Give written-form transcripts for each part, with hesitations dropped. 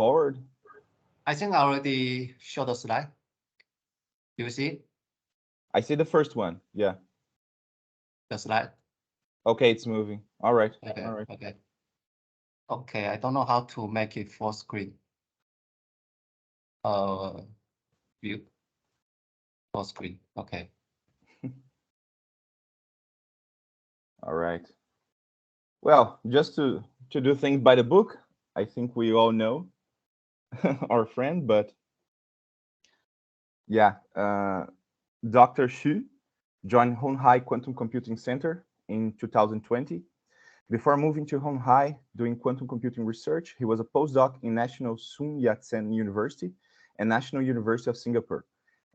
forward? I think I already showed the slide. Do you see I see the first one. Yeah. the slide? Okay, it's moving. All right. Okay, All right. okay. Okay, I don't know how to make it full screen. View full screen. Okay. All right. Well, just to do things by the book, I think we all know our friend, but yeah, Dr. Xu joined Honghai Quantum Computing Center in 2020. Before moving to Honghai doing quantum computing research, he was a postdoc in National Sun Yat-sen University and National University of Singapore,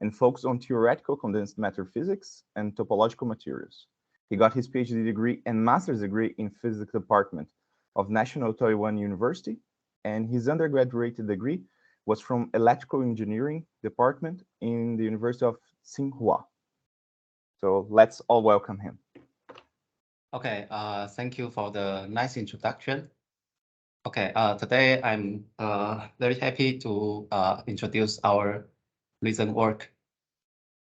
and focused on theoretical condensed matter physics and topological materials. He got his PhD degree and master's degree in physics department of National Taiwan University, and his undergraduate degree was from electrical engineering department in the University of Tsinghua. So let's all welcome him. Okay, thank you for the nice introduction. Okay, today I'm very happy to introduce our recent work.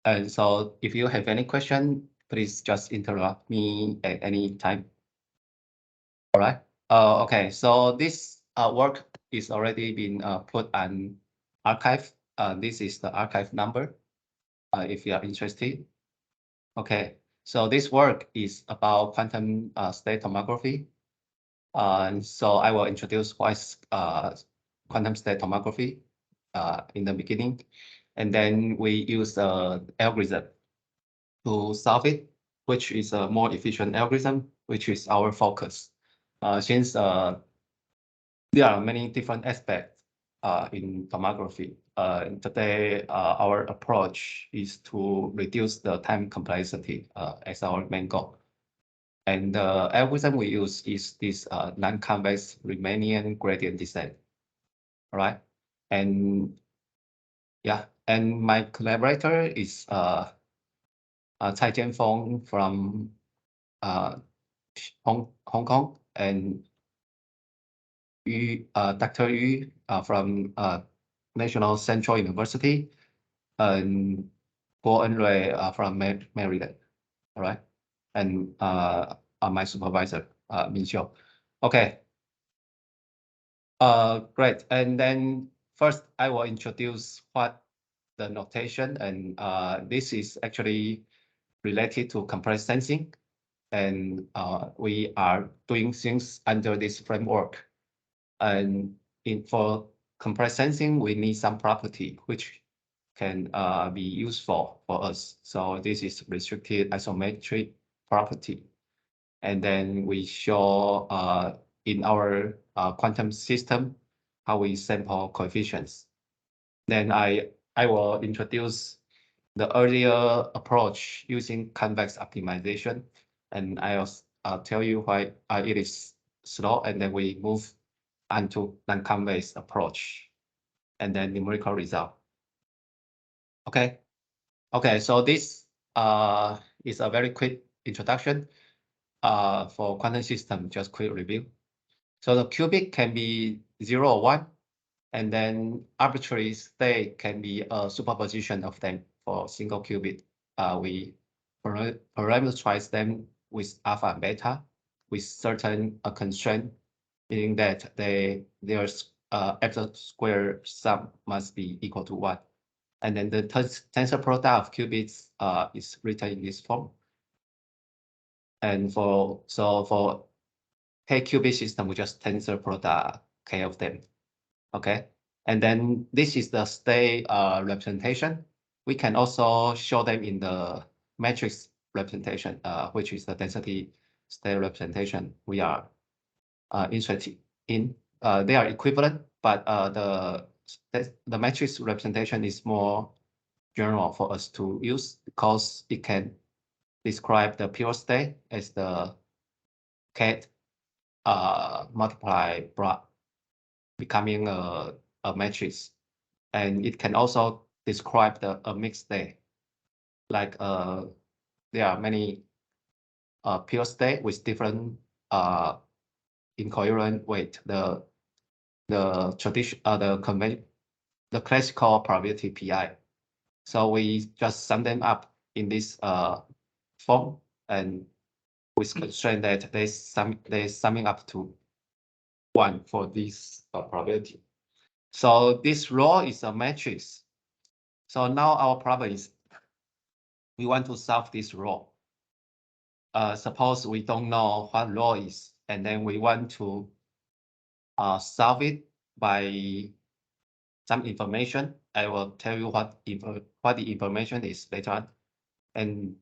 And so if you have any question, please just interrupt me at any time. All right. Okay, so this work is already been put on archive. This is the archive number, if you are interested. Okay, so this work is about quantum state tomography. So I will introduce what is quantum state tomography in the beginning, and then we use an algorithm to solve it, which is a more efficient algorithm, which is our focus. Since there are many different aspects in tomography, today our approach is to reduce the time complexity as our main goal. And the algorithm we use is this non-convex Riemannian gradient descent. All right. And yeah, and my collaborator is Cai Jianfeng from Hong Kong, and Dr. Yu from National Central University, and Guo Enrui from Maryland. All right. And my supervisor, Min Xiu. Okay. Great. And then first, I will introduce what the notation, and this is actually related to compressed sensing. And we are doing things under this framework. And for compressed sensing, we need some property which can be useful for us. So this is restricted isometric property. And then we show in our quantum system how we sample coefficients. Then I will introduce the earlier approach using convex optimization, and I'll tell you why it is slow, and then we move on to non-convex approach, and then numerical result. Okay. Okay, so this is a very quick introduction for quantum system, just quick review. So the qubit can be 0 or 1, and then arbitrary state can be a superposition of them for single qubit. We parameterize them with alpha and beta with certain constraint, meaning that their absolute square sum must be equal to 1. And then the tensor product of qubits is written in this form. And for k qubit system, we just tensor product k of them. Okay, and then this is the state representation. We can also show them in the matrix representation, which is the density state representation we are interested in. They are equivalent, but the matrix representation is more general for us to use because it can describe the pure state as the cat multiply bra becoming a matrix, and it can also describe a mixed state. Like there are many pure state with different incoherent weight. the tradition, the classical probability PI. So we just sum them up in this form, and with constraint that they summing up to 1 for this probability. So this rho is a matrix. So now our problem is we want to solve this rho. Suppose we don't know what rho is, and then we want to solve it by some information. I will tell you what the information is later on. And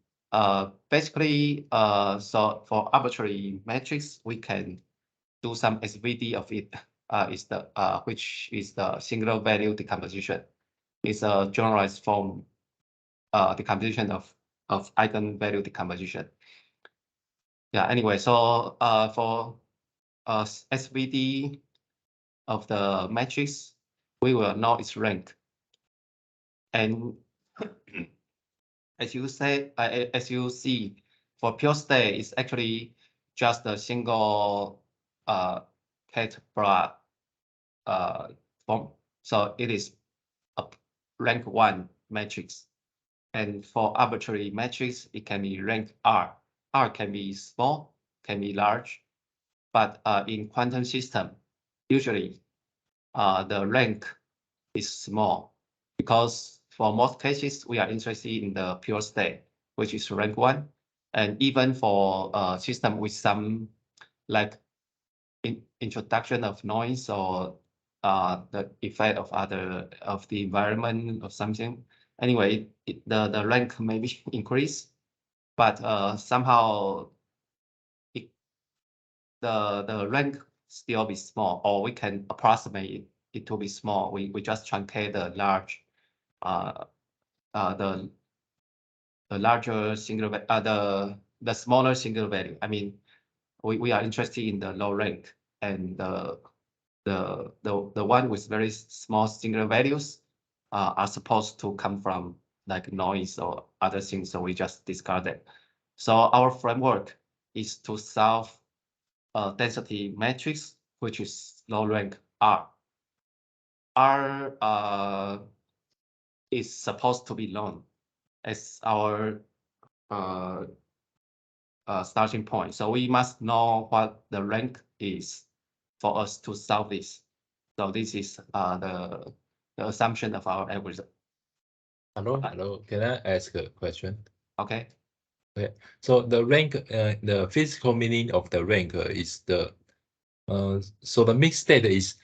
basically, so for arbitrary matrix, we can do some SVD of it. Which is the singular value decomposition. It's a generalized form decomposition of eigenvalue decomposition. Yeah. Anyway, so for SVD of the matrix, we will know its rank. And as you see, for pure state, it's actually just a single cat bra form. So it is a rank 1 matrix. And for arbitrary matrix, it can be rank R. R can be small, can be large. But in quantum system, usually the rank is small, because for most cases, we are interested in the pure state, which is rank 1. And even for a system with some like introduction of noise or the effect of the environment or something. Anyway, the rank may be increased, but somehow the rank still be small, or we can approximate it to be small. We just truncate the large the larger single the smaller single value. I mean, we are interested in the low rank, and the one with very small singular values are supposed to come from like noise or other things, so we just discard it. So our framework is to solve a density matrix, which is low rank R. R is supposed to be known as our starting point. So we must know what the rank is for us to solve this. So this is the assumption of our algorithm. Hello. Can I ask a question? Okay. Okay. So the rank, the physical meaning of the rank is the so the mixed state is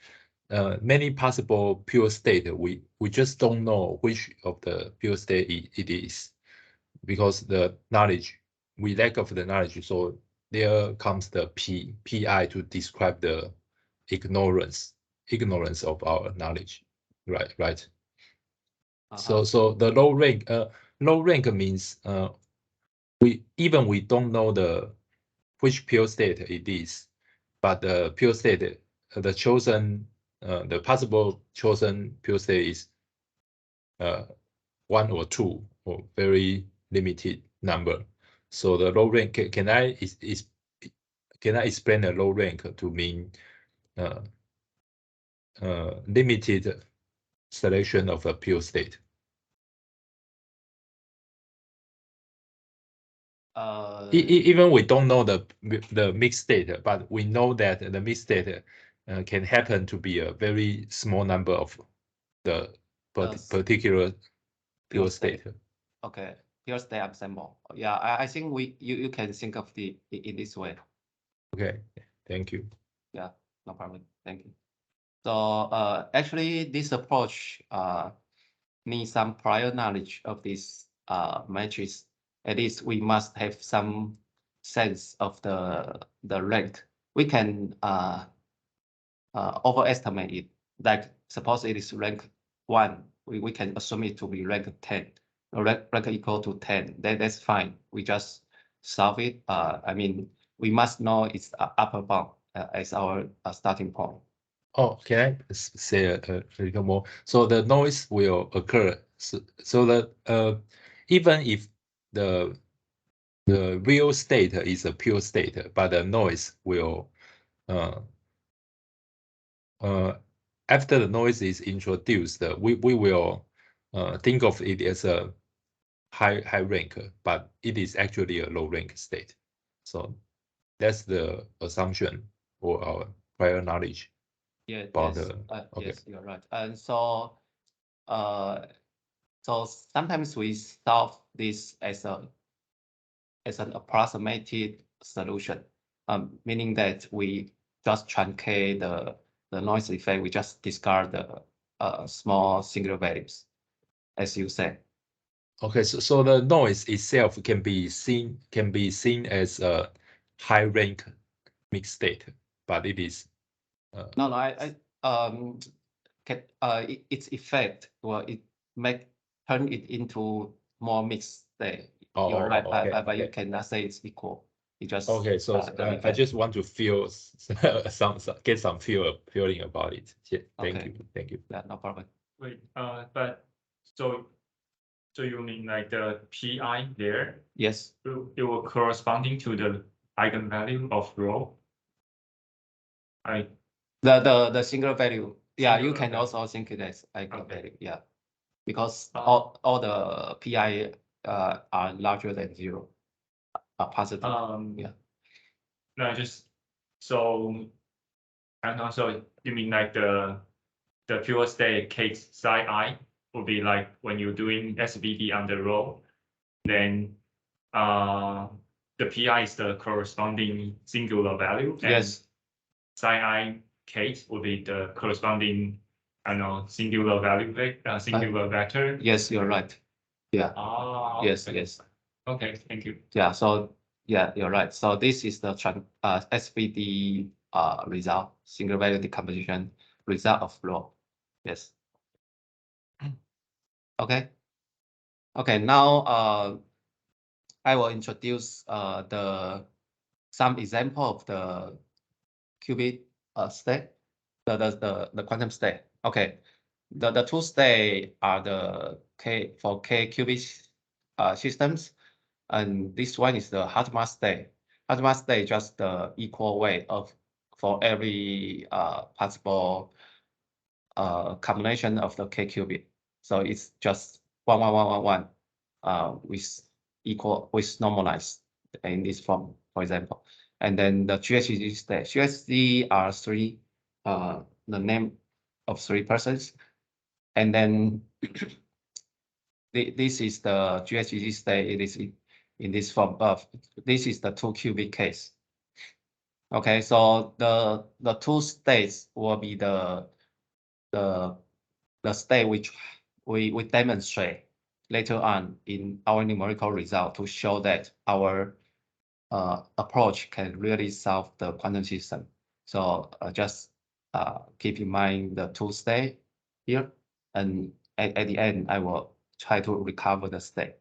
many possible pure state. We just don't know which of the pure state it is, because the knowledge, we lack of the knowledge. So there comes the pi to describe the ignorance of our knowledge, right. So the low rank means we don't know which pure state it is, but the pure state, the chosen the possible chosen pure state is 1 or 2, or very limited number. So the low rank, can I explain the low rank to mean limited selection of a pure state? Even we don't know the mixed state, but we know that the mixed state can happen to be a very small number of the particular pure state. Okay, pure state ensemble. Yeah, I think you can think of in this way. Okay, thank you. Yeah, no problem. Thank you. So actually, this approach needs some prior knowledge of this matrix. At least we must have some sense of the rank. We can overestimate it. Like suppose it is rank 1, we can assume it to be rank 10, or rank equal to 10. That's fine. We just solve it. I mean, we must know its upper bound as our starting point. Oh, can I say a little more? So the noise will occur. So that even if the real state is a pure state, but the noise will after the noise is introduced, we will think of it as a high rank, but it is actually a low rank state. So that's the assumption or our prior knowledge. Yeah, about yes, the okay. yes, you're right. And so sometimes we solve this as an approximated solution, meaning that we just truncate the noise effect. We just discard the small singular values, as you said. Okay, so the noise itself can be seen as a high rank mixed state, but it is No, its effect, well, it turn it into more mixed state. You're right, okay, but you cannot say it's equal. You just okay. So I just want to feel get some feeling about it. Yeah, thank you. Yeah, no problem. Wait, but so you mean like the pi there? Yes. It will corresponding to the eigenvalue of rho. The singular value. Yeah, you can Okay. also think it as eigenvalue. Yeah, because Uh, all the pi are larger than 0, are positive. Yeah. No, just so and also you mean like the pure state case psi I would be like when you're doing SVD on the rho, then the pi is the corresponding singular value. And Yes. psi I case would be the corresponding, I don't know, singular value singular vector. Yes, you're right. Yeah. Yes, okay. yes. Okay, thank you. Yeah, so yeah, you're right. So this is the SVD result, single value decomposition result of rho. Yes. Okay. Okay, now I will introduce some example of the qubit state, the quantum state. Okay, the two state are the k qubit systems, and this one is the Hartmann state. Hartmann state just the equal weight for every possible combination of the k qubit. So it's just 1 1 1 1 1 with normalized in this form, for example. And then the GHZ state. GHZ are the name of 3 persons. And then this is the GHZ state. It is in this form of, this is the 2 qubit case. Okay, so the 2 states will be the state which we demonstrate later on in our numerical result to show that our approach can really solve the quantum system. So just keep in mind the 2 state here, and at the end I will try to recover the state,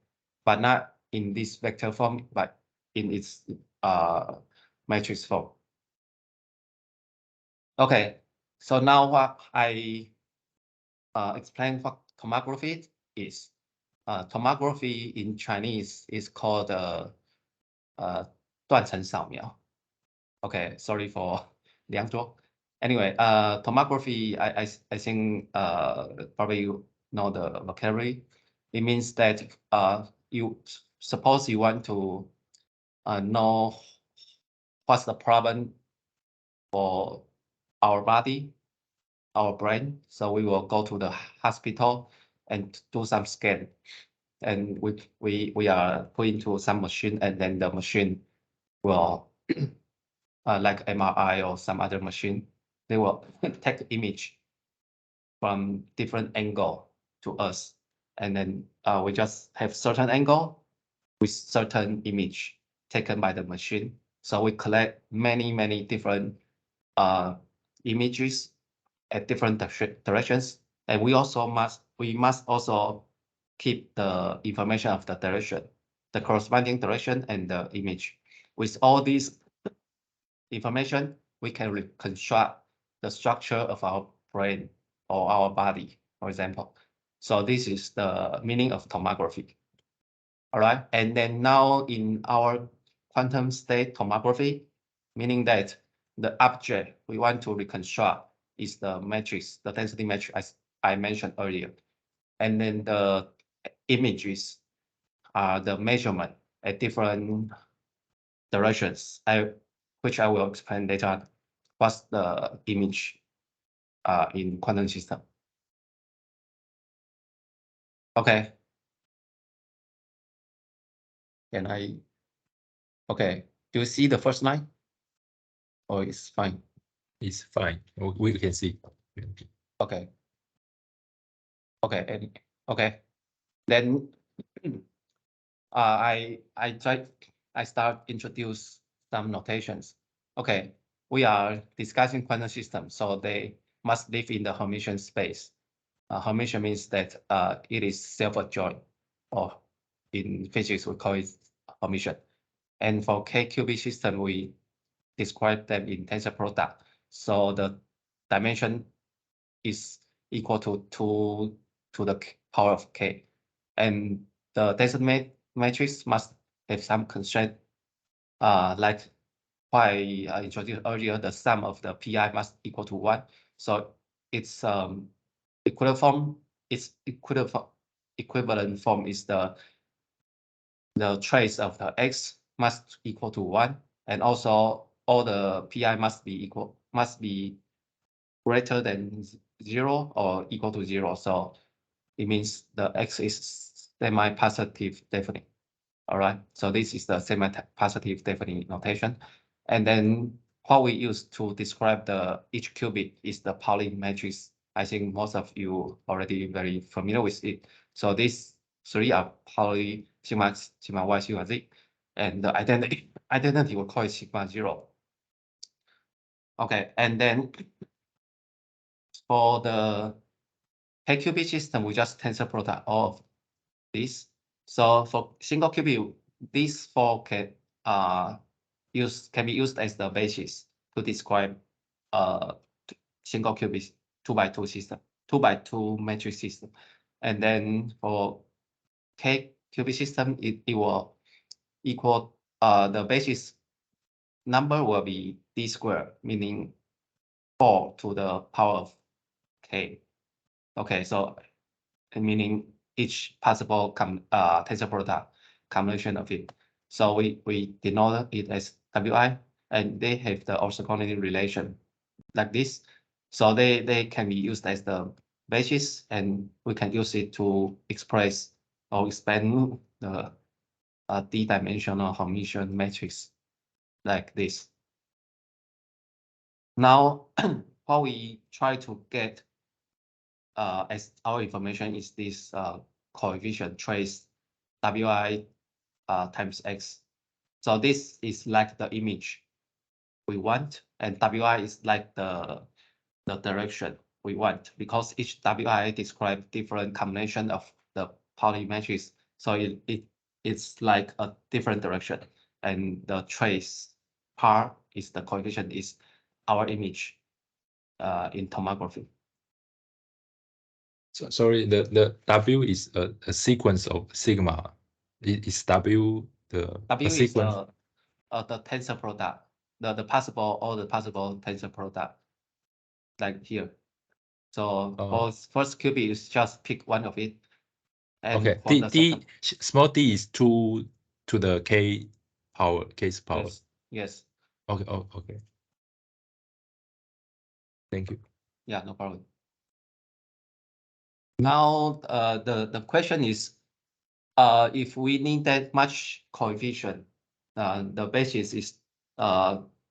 but not in this vector form, but in its matrix form. Okay, so now what I explain what tomography is. Tomography in Chinese is called 断层扫描. Okay, sorry for 两桌. Anyway, tomography, I think probably you know the vocabulary. It means that you suppose you want to know what's the problem for our body, our brain. So we will go to the hospital and do some scan, and we are put into some machine, and then the machine will like MRI or some other machine, they will take image from different angle to us, and then we just have certain angle with certain image taken by the machine. So we collect many different images at different directions, and we must also keep the information of the direction, the corresponding direction and the image. With all these information, we can reconstruct the structure of our brain or our body, for example. So this is the meaning of tomography. All right, and then now in our quantum state tomography, meaning that the object we want to reconstruct is the matrix, the density matrix as I mentioned earlier. And then the images are the measurement at different directions, which I will explain later what's the image in quantum system. Okay. Okay, do you see the first line? Or it's fine? It's fine. We can see. Okay. Okay, and okay. Then I start introduce some notations. Okay, we are discussing quantum systems, so they must live in the Hermitian space. Hermitian means that it is self-adjoint, or in physics we call it Hermitian. And for K-qubit system, we describe them in tensor product. So the dimension is equal to 2 to the power of K. And the density matrix must have some constraint, like what I introduced earlier, the sum of the pi must equal to 1. So it's equivalent form. Its equivalent form is the trace of the x must equal to 1, and also all the pi must be greater than 0 or equal to 0. So it means the x is semi-positive definite. All right, so this is the semi-positive definite notation. And then what we use to describe each qubit is the Pauli matrix. I think most of you already very familiar with it. So these three are Pauli, sigma y, sigma z, and the identity will call it sigma 0. Okay, and then for the K-qubit system, we just tensor product all of this. So for single qubit, these four can be used as the basis to describe single qubit 2x2 system, 2x2 matrix system. And then for K-qubit system, it will equal the basis number will be d squared, meaning 4 to the power of K. Okay, so meaning each possible tensor product combination of it. So we denote it as Wi, and they have the orthogonality relation like this. So they can be used as the basis, and we can use it to express or expand the d-dimensional Hermitian matrix like this. Now, what we try to get as our information is this coefficient trace Wi times x. So this is like the image we want, and Wi is like the direction we want, because each Wi describes different combination of the Pauli matrix. So it's like a different direction, and the trace part is the coefficient is our image in tomography. So, sorry, the W is a sequence of sigma. Is W the sequence? Is the tensor product, all the possible tensor product, like here. So for first qubit, you just pick one of it. And okay, small d is 2 to the k's power. Yes. Okay. Okay. Thank you. Yeah, no problem. Now the question is, if we need that much coefficient, the basis is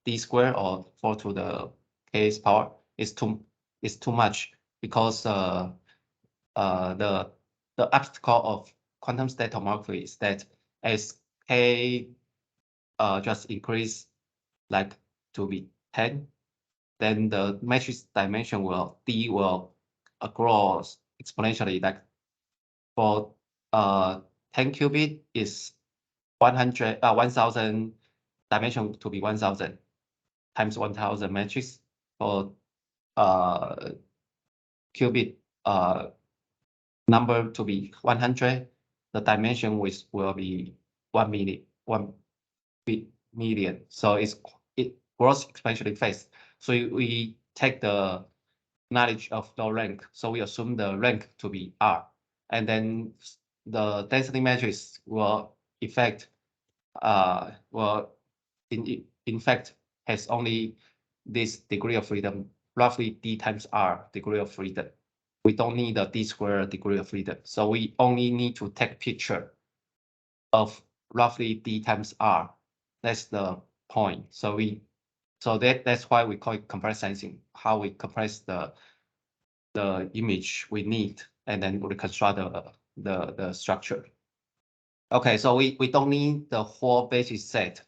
d squared or 4 to the k's power is too much, because the obstacle of quantum state tomography is that as k just increase like to be 10, then the matrix dimension d will grow exponentially. Like for 10 qubit is 1000 dimension to be 1000 times 1000 matrix. For qubit number to be 100, the dimension will be 1 million. So it grows exponentially fast. So we take the knowledge of the rank. So we assume the rank to be R. And then the density matrix will effect, in fact, has only this degree of freedom, roughly D times R degree of freedom. We don't need a D squared degree of freedom. So we only need to take picture of roughly D times R. That's the point. So that's why we call it compressed sensing, how we compress the image we need and then reconstruct the structure. Okay, so we don't need the whole basis set,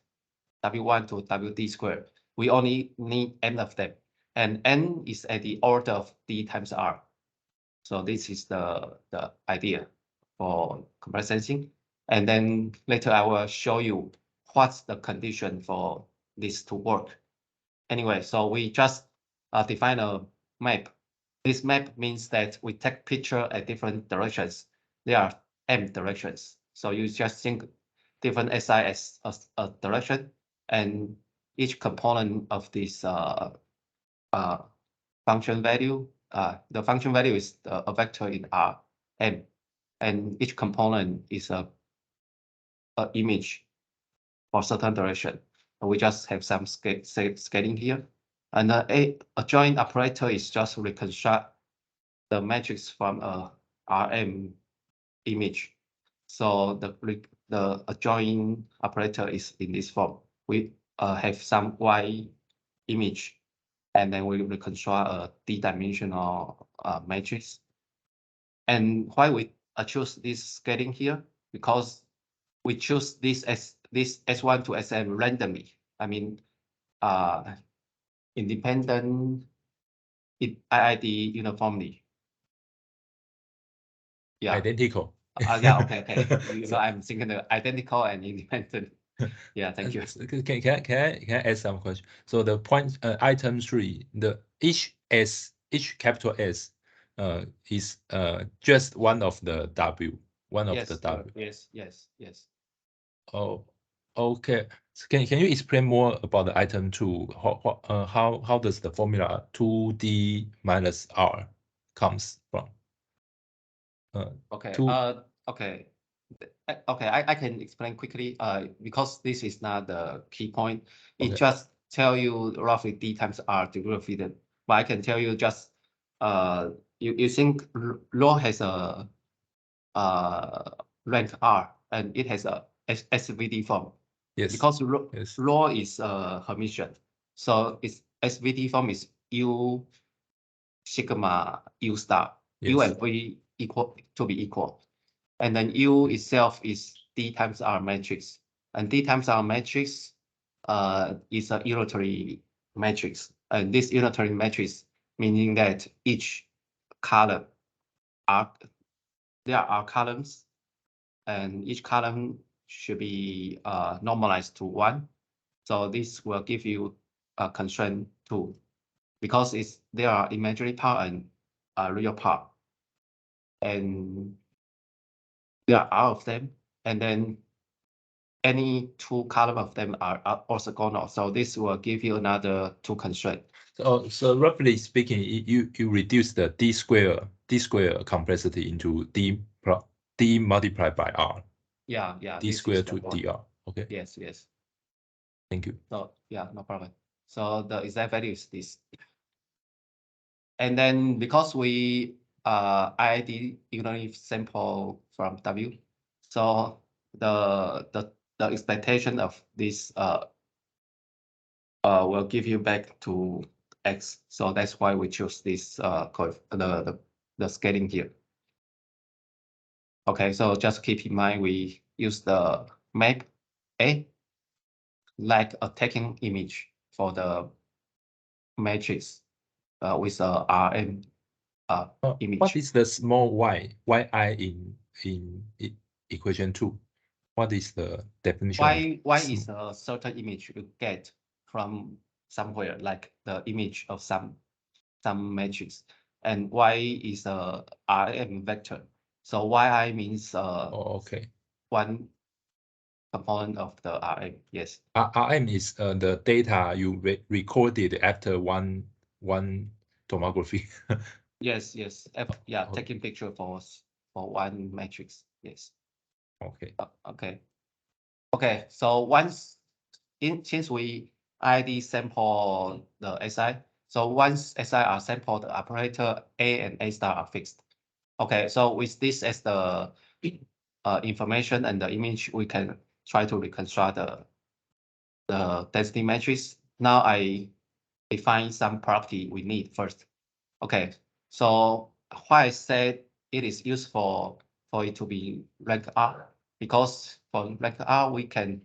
W1 to WD squared. We only need n of them. And n is at the order of D times R. So this is the idea for compressed sensing. And then later I will show you what's the condition for this to work. Anyway, so we just define a map. This map means that we take picture at different directions. There are m directions. So you just think different SI as a direction, and each component of this function value, the function value is a vector in R, m, and each component is a image for certain direction. We just have some scaling here. And a adjoint operator is just reconstruct the matrix from a Rm image. So the adjoint operator is in this form. We have some Y image, and then we reconstruct a D-dimensional matrix. And why we choose this scaling here? Because we choose this S1 to Sm randomly. I mean, independent IID uniformly. Yeah. Identical. Yeah. Okay. I'm thinking the identical and independent. Yeah. Thank you. Can I ask some question? So the point item 3, each capital S is just one of the W. Of the W. Yes. Oh, okay. So can you explain more about the item 2? How does the formula 2D minus R comes from? Okay. 2. Okay. I can explain quickly. Because this is not the key point. It Okay. just tell you roughly D times R degree of freedom. But I can tell you just you think law has a rank R and it has a SVD form. Yes. Because Yes. law is Hermitian, so its SVD form is U sigma U star. U Yes. and V equal, and then U itself is D times R matrix, and D times R matrix is a unitary matrix, and this unitary matrix meaning that each column there are columns, and each column should be normalized to 1. So this will give you a constraint 2, because there are imaginary part and real part, and there are R of them, and then any 2 column of them are orthogonal. So this will give you another 2 constraint. So roughly speaking, you reduce the D square complexity into D multiplied by R. Yeah. D squared to dr. Okay. Yes. Thank you. So yeah, no problem. So the exact value is this. And then because we IID unit sample from W, so the expectation of this will give you back to X. So that's why we choose this the scaling here. Okay, so just keep in mind we use the map A like a taking image for the matrix with a Rm image. What is the small yi in equation 2? What is the definition? Y is a certain image you get from somewhere, like the image of some matrix, and Y is a Rm vector. So Yi means okay. one component of the Rm. Yes. Rm is the data you recorded after one tomography. Yes, yes. Yeah, Okay. taking picture for one matrix. Yes. Okay. Okay. Okay. So once since we already sample the SI, so once SI are sampled, the operator A and A star are fixed. Okay. So with this as the information and the image, we can try to reconstruct the density matrix. Now I define some property we need first. Okay, so why I said it is useful for it to be rank R, because for rank R, we can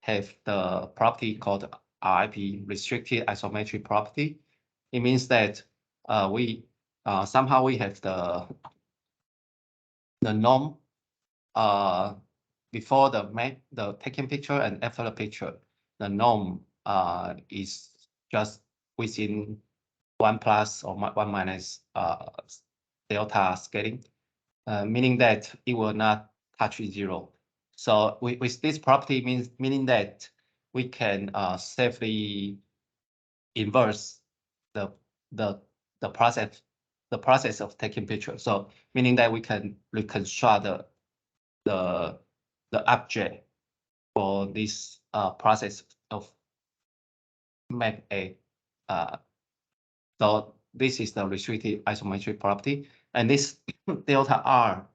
have the property called RIP, restricted isometric property. It means that we somehow we have the norm before the taking picture and after the picture, the norm is just within 1 plus or 1 minus delta scaling, meaning that it will not touch 0. So with this property meaning that we can safely inverse the process of taking picture. So meaning that we can reconstruct the object for this process of map A. So this is the restricted isometric property, and this delta R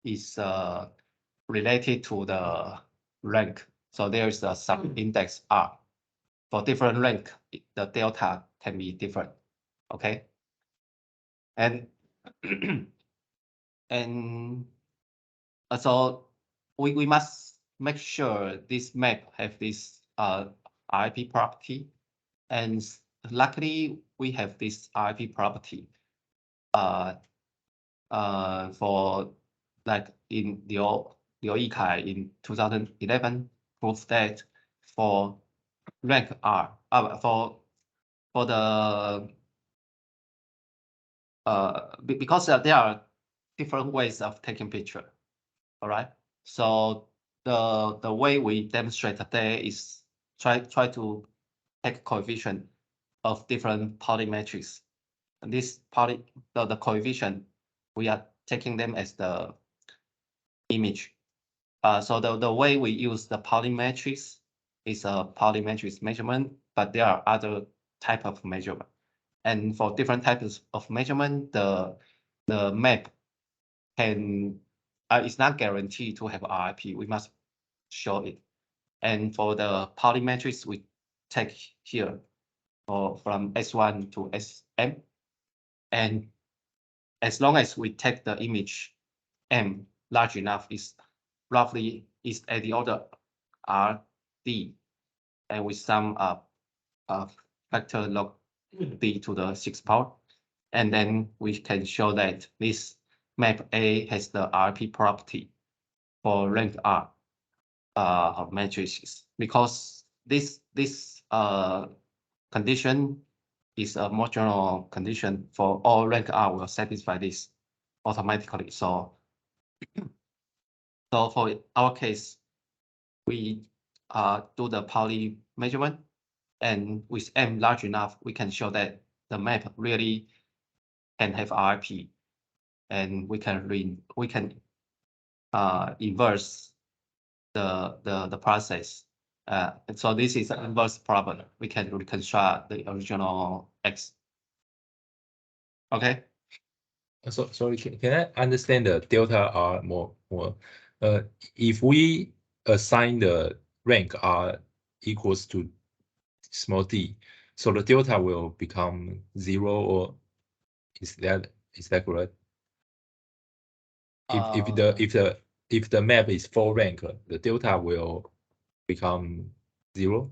is related to the rank. So there is a sub-index R. For different rank, the delta can be different. Okay, and and so we must make sure this map have this RIP property, and luckily we have this RIP property for like in the Ikai in 2011 proves that for rank R for the because there are different ways of taking picture. All right, so the way we demonstrate today is try to take coefficient of different Pauli matrices. And this Pauli the coefficient, we are taking them as the image. So the way we use the Pauli matrix is a Pauli matrix measurement, but there are other type of measurement. And for different types of measurement, the map can it's not guaranteed to have RIP. We must show it. And for the Pauli matrix, we take here from S1 to Sm. And as long as we take the image M large enough, is roughly is at the order RD, and with some factor log D to the 6th power. And then we can show that this map A has the RP property for rank R matrices, because this condition is a more general condition for all rank R will satisfy this automatically. So for our case, we do the Pauli measurement, and with M large enough, we can show that the map really can have RIP, and we can inverse the process. And so this is an inverse problem. We can reconstruct the original X. Okay. So sorry, can I understand the delta R more? If we assign the rank R equals to small d, so the delta will become 0, or is that correct? If the map is 4 rank, the delta will become 0.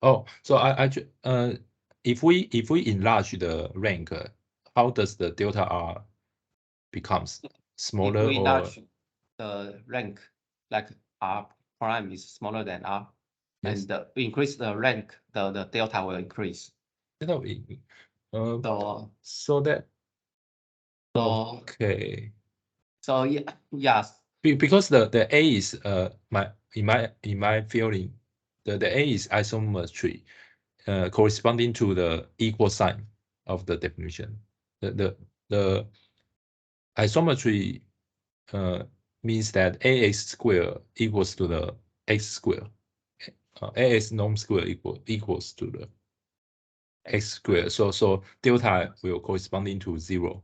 Oh, so if we enlarge the rank, how does the delta R becomes smaller? If we or enlarge the rank, like R prime is smaller than R, yes, and we increase the rank, the delta will increase. so that okay. So yeah, yes. Because the A is in my feeling, the A is isometry. corresponding to the equal sign of the definition. The isometry means that ax squared equals to the x squared. Ax norm square equals to the x squared. So delta will corresponding to 0.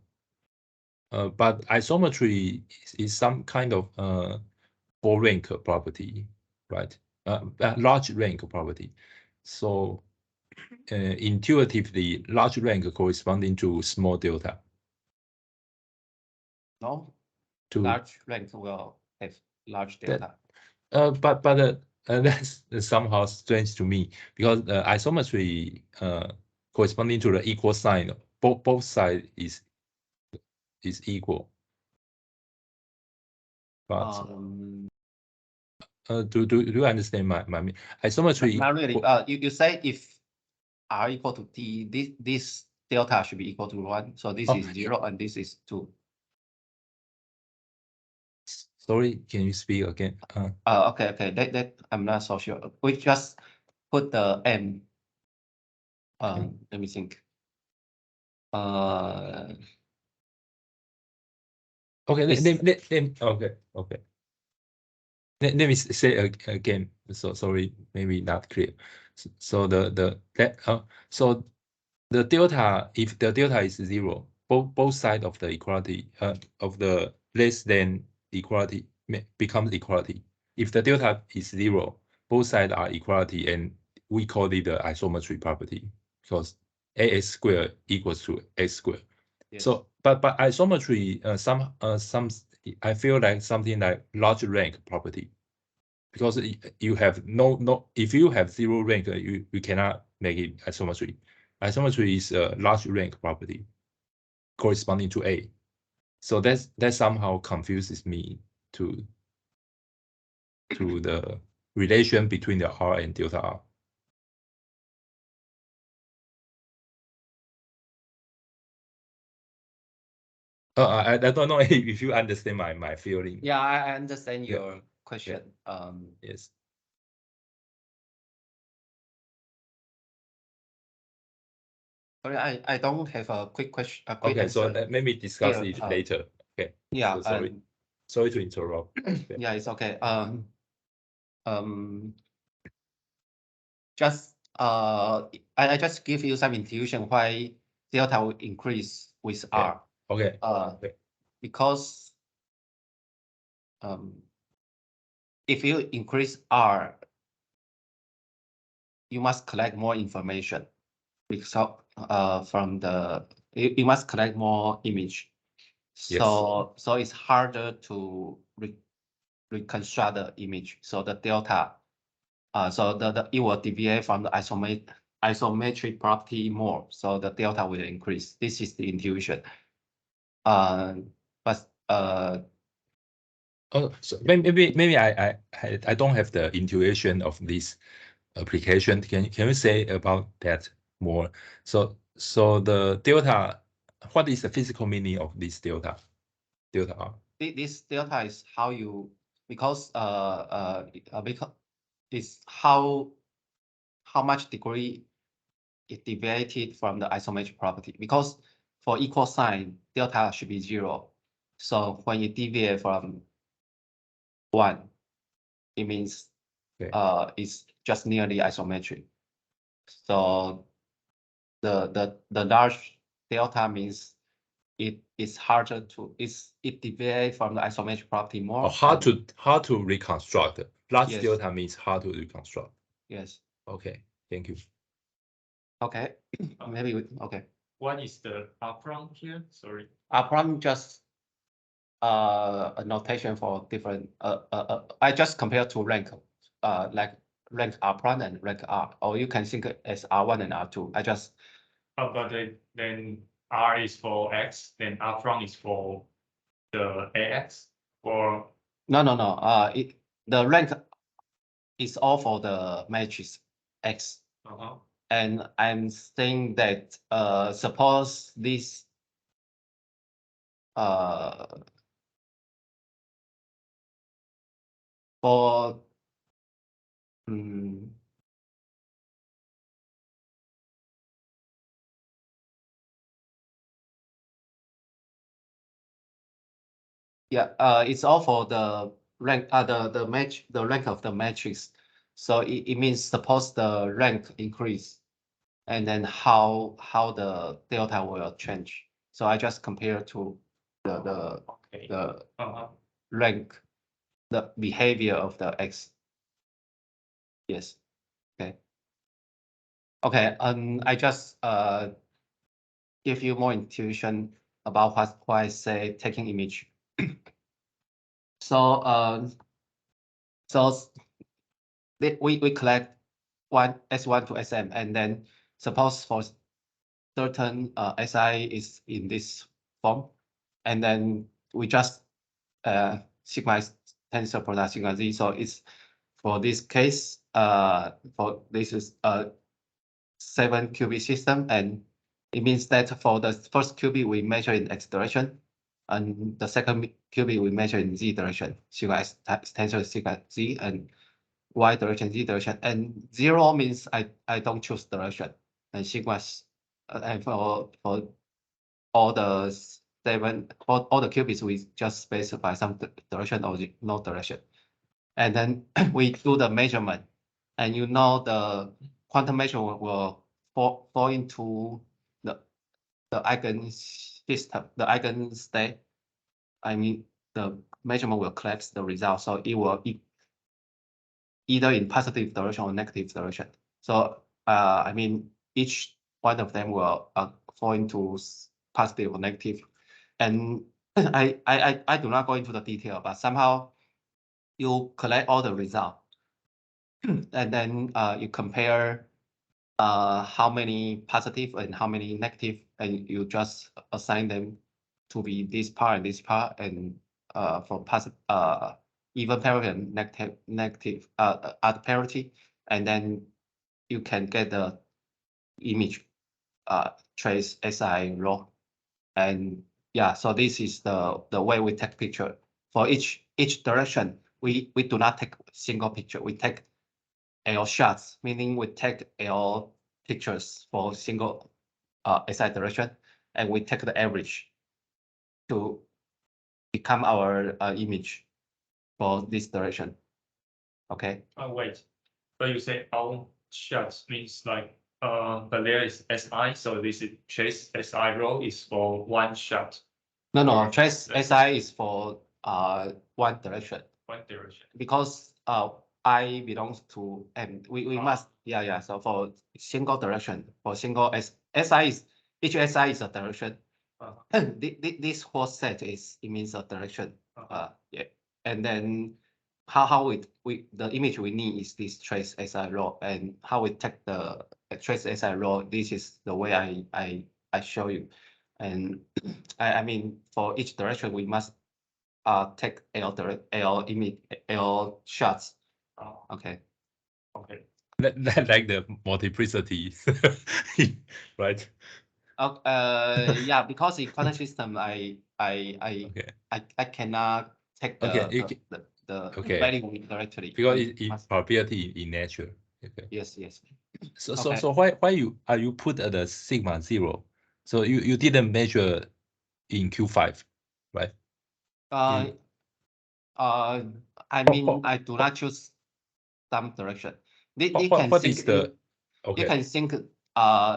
But isometry is some kind of full rank property, right? Large rank property. So intuitively, large rank corresponding to small delta. No, To large rank will have large delta. but that's somehow strange to me, because isometry corresponding to the equal sign, both sides is equal. But do you understand my isometry? Not really. You say if r equal to t, this delta should be equal to 1. So this is 0 and this is 2. Sorry, can you speak again? Okay. That I'm not so sure. We just put the m. Let me think. Okay. Let me say again. So sorry, maybe not clear. So the delta, if the delta is 0, both sides of the equality of the less than equality becomes equality. If the delta is 0, both sides are equality, and we call it the isometry property, because ax squared equals to x squared. Yes. So but isometry some I feel like something like large rank property, because you have no if you have 0 rank, you cannot make it isometry. Isometry is a large rank property corresponding to A. So that somehow confuses me to the relation between the R and delta R. I don't know if you understand my feeling. Yeah, I understand your question. Yes. Sorry, I don't have a quick question. Okay, answer. so maybe discuss it later. Okay. Yeah. So sorry to interrupt. Yeah, it's okay. Just I just give you some intuition why delta will increase with R. Okay. Because if you increase R, you must collect more information, because from the you must collect more image. So it's harder to reconstruct the image. So the delta, so it will deviate from the isometric property more. So the delta will increase. This is the intuition. But so maybe I don't have the intuition of this application. Can you say about that more? So the delta, what is the physical meaning of this delta? Delta R. This delta is how you, because it's how much degree it deviated from the isometric property. Because for equal sign, delta should be 0. So when you deviate from 1, it means it's just nearly isometric. So the large delta means it is harder to it deviates from the isometric property more. Hard to reconstruct. Large Yes. delta means hard to reconstruct. Yes. Okay. Thank you. Okay. Maybe okay. What is the upfront here? Sorry. Upfront just a notation for different. I just compare to rank, like rank upfront and rank R, or you can think as R1 and R2. I just. But then R is for X, then upfront is for the AX, or No. The rank is all for the matrix X. And I'm saying that suppose this for Yeah, it's all for the rank, the rank of the matrix. So it means suppose the rank increase, and then how the delta will change. So I just compare to Okay. the Uh-huh. rank, the behavior of the X. Yes. Okay. Okay. I just give you more intuition about what I say taking image. So we collect one S1 to Sm, and then suppose for certain Si is in this form, and then we just sigma tensor product sigma z. So it's for this case, for this is a 7 qubit system, and it means that for the first qubit we measure in x direction, and the second qubit we measure in z direction, sigma s tensor sigma z, and y direction, z direction, and 0 means I don't choose direction, and sigma and for all the all the qubits we just specify some direction or no direction, and then we do the measurement, and you know the quantum measurement will fall into the eigen system, the eigen state. I mean the measurement will collect the result, so it will either in positive direction or negative direction. So I mean each one of them will fall into positive or negative, and I do not go into the detail, but somehow you collect all the result, and then you compare how many positive and how many negative, and you just assign them to be this part and this part, and for positive even parity and negative odd parity, and then you can get the image trace SI raw. And yeah, so this is the way we take picture for each direction. We do not take single picture, we take L shots, meaning we take L pictures for single SI direction, and we take the average to become our image for this direction. Okay. Oh, wait. So you say all shots means like but there is SI, so this is trace SI row is for one shot. No, trace SI is for one direction. One direction. Because I belongs to M. We must yeah. So for single direction, for single SI is each SI is a direction. This whole set is it means a direction. Yeah, and then how we the image we need is this trace SI raw, and how we take the trace SI raw. This is the way I show you, and I mean for each direction we must take L image L shots. Okay. Okay. Like the multiplicity, right? Yeah, because in quantum system, I cannot take the value directly. Because it's probability in nature. Okay. Yes. So why you put the sigma 0? So you didn't measure in Q5, right? I mean I do not choose some direction. You can think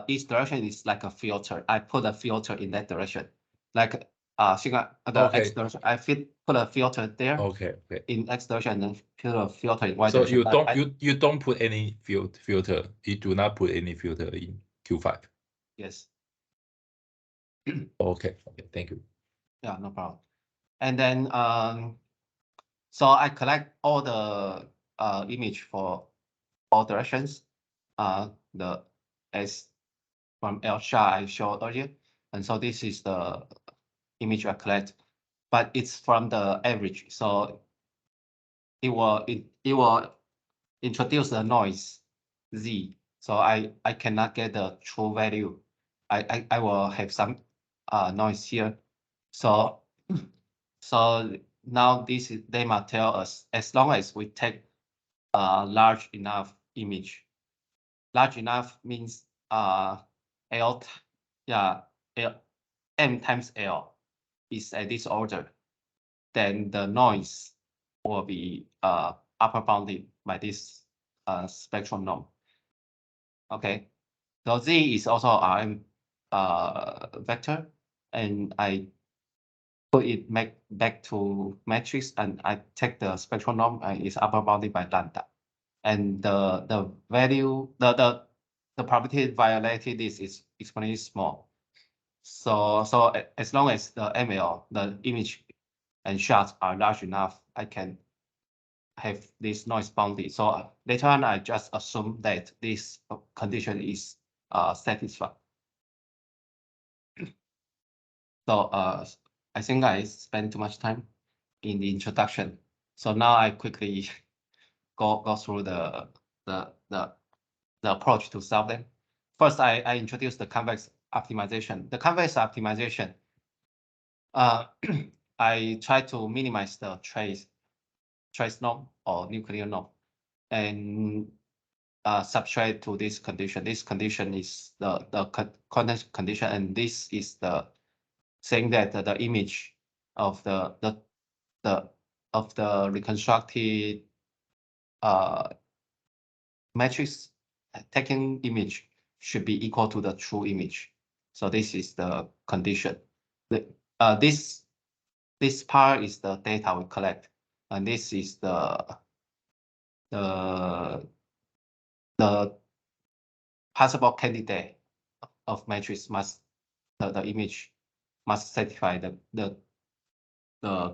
each direction is like a filter. I put a filter in that direction, like sigma X direction. I put a filter there. Okay. In X direction, and then put a filter in Y so direction. you don't put any filter. You do not put any filter in Q5. Yes. Okay. Thank you. Yeah, no problem. And then so I collect all the image for all directions. The S from L shot I showed earlier, and so this is the image I collect, but it's from the average, so it will introduce the noise Z, so I cannot get the true value. I will have some noise here, so now this is they might tell us as long as we take a large enough image. Large enough means L, yeah, M times L is at this order. then the noise will be upper bounded by this spectral norm. Okay, so Z is also Rm vector, and I put it back to matrix, and I take the spectral norm is upper bounded by lambda, and the value the probability violated this is exponentially small. So as long as the ML, the image and shots are large enough, I can have this noise bounded. So later on, I just assume that this condition is satisfied. So I think I spent too much time in the introduction. So now I quickly go through the approach to solve them. First, I introduced the convex optimization. The convex optimization, I try to minimize the trace norm or nuclear norm, and subtract to this condition. This condition is the context condition, and this is the saying that the image of the reconstructed matrix taken image should be equal to the true image. So this is the condition. This part is the data we collect, and this is the possible candidate of matrix must the image must satisfy the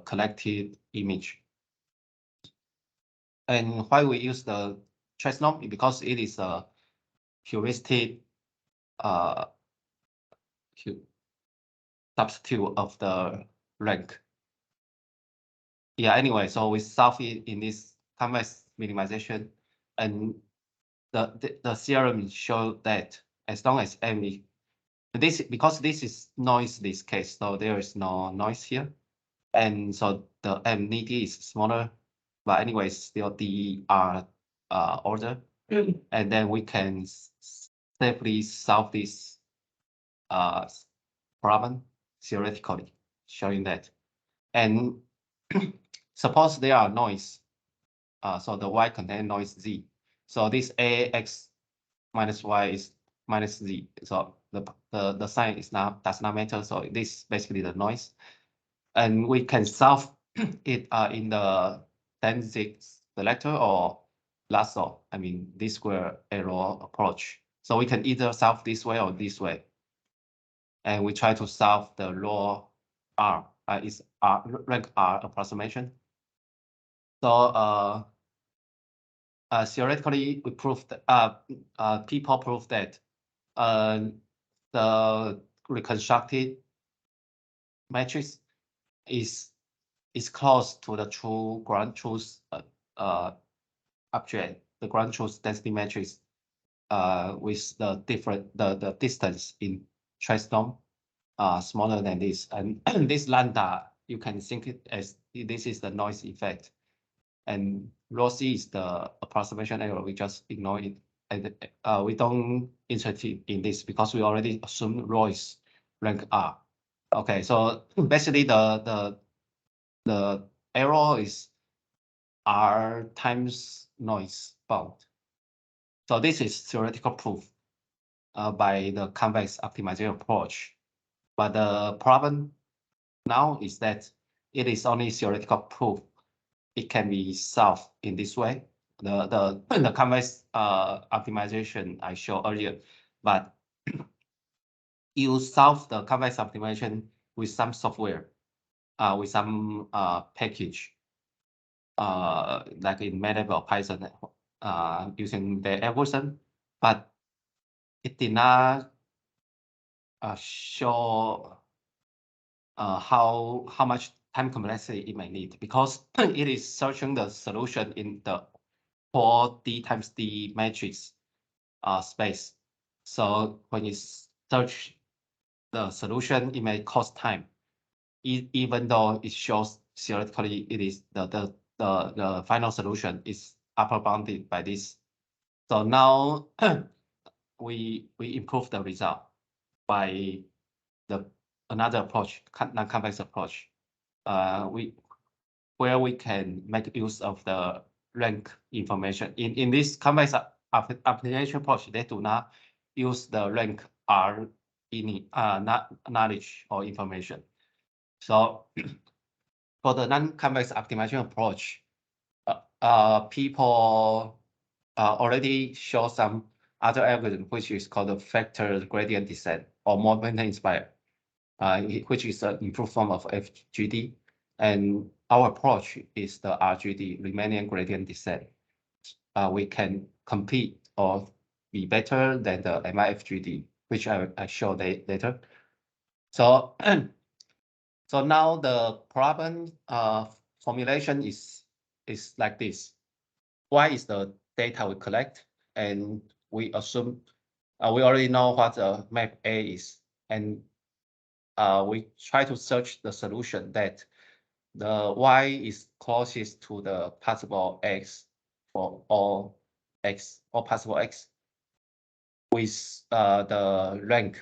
collected image. And why we use the trace norm? Because it is a heuristic substitute of the rank. Yeah, anyway, so we solve it in this convex minimization, and the theorem shows that as long as M is because this is noise this case, so there is no noise here, and so the M needy is smaller, but anyway, still the order, and then we can safely solve this problem theoretically, showing that. And suppose there are noise, so the Y contain noise Z. So this AX minus Y is minus Z. So the sign is does not matter. So this is basically the noise, and we can solve it in the Danzig selector or lasso. I mean this square error approach. So we can either solve this way or this way, and we try to solve the law R. Is rank R approximation. So theoretically, we proved that people proved that the reconstructed matrix is close to the true ground truth object, the ground truth density matrix with the distance in trace norm smaller than this, and this lambda you can think it as this is the noise effect, and rho C is the approximation error. We just ignore it, and we don't interested in this because we already assume rho is rank R. Okay, so basically the error is R times noise bound. So this is theoretical proof by the convex optimization approach. But the problem now is that it is only theoretical proof. It can be solved in this way. The convex optimization I showed earlier, but you solve the convex optimization with some software, with some package, like in MATLAB or Python, using the algorithm, but it did not show how much time complexity it may need, because it is searching the solution in the 4D times D matrix space. So when you search the solution, it may cost time, even though it shows theoretically it is the final solution is upper bounded by this. So now we improve the result by another approach, non-convex approach. We where we can make use of the rank information. In this convex application approach, they do not use the rank R in knowledge or information. So for the non-convex optimization approach, people already show some other algorithm, which is called the factor gradient descent or moment inspired, which is an improved form of FGD. And our approach is the RGD, Riemannian gradient descent. We can compete or be better than the MIFGD, which I show later. So, so now the problem formulation is like this. Y is the data we collect, and we assume we already know what the map A is, and we try to search the solution that the Y is closest to the possible X for all possible X with the rank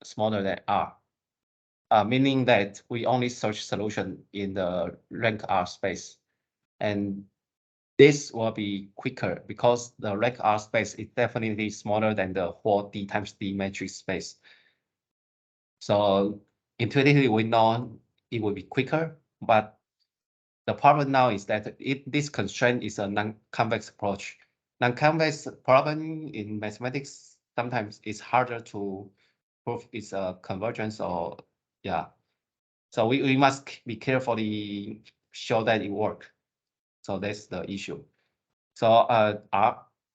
smaller than R, meaning that we only search solution in the rank R space. And this will be quicker because the rank R space is definitely smaller than the whole D times D matrix space. So intuitively, we know it will be quicker, but the problem now is that this constraint is a non-convex approach. Non-convex problem in mathematics sometimes is harder to prove it's a convergence or yeah. So we must be carefully show that it works. So that's the issue. So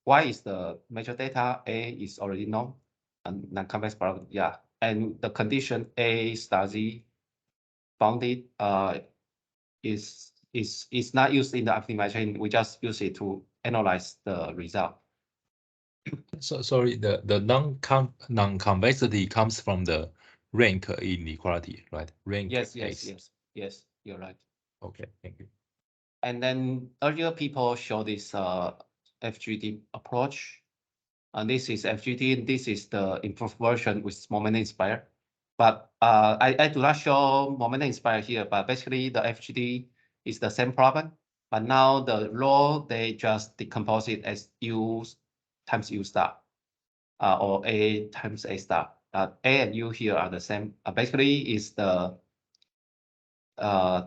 Y is the major data, A is already known, and non-convex problem, yeah. And the condition A star Z bounded is not used in the optimization. We just use it to analyze the result. So sorry, the non-convexity comes from the rank inequality, right? Rank Yes, you're right. Okay, thank you. And then earlier people show this FGD approach. And this is FGD. This is the improved version with moment inspired. But I do not show moment inspired here, but basically the FGD is the same problem. But now the law, they just decompose it as U times U star or A times A star. A and U here are the same. Basically is the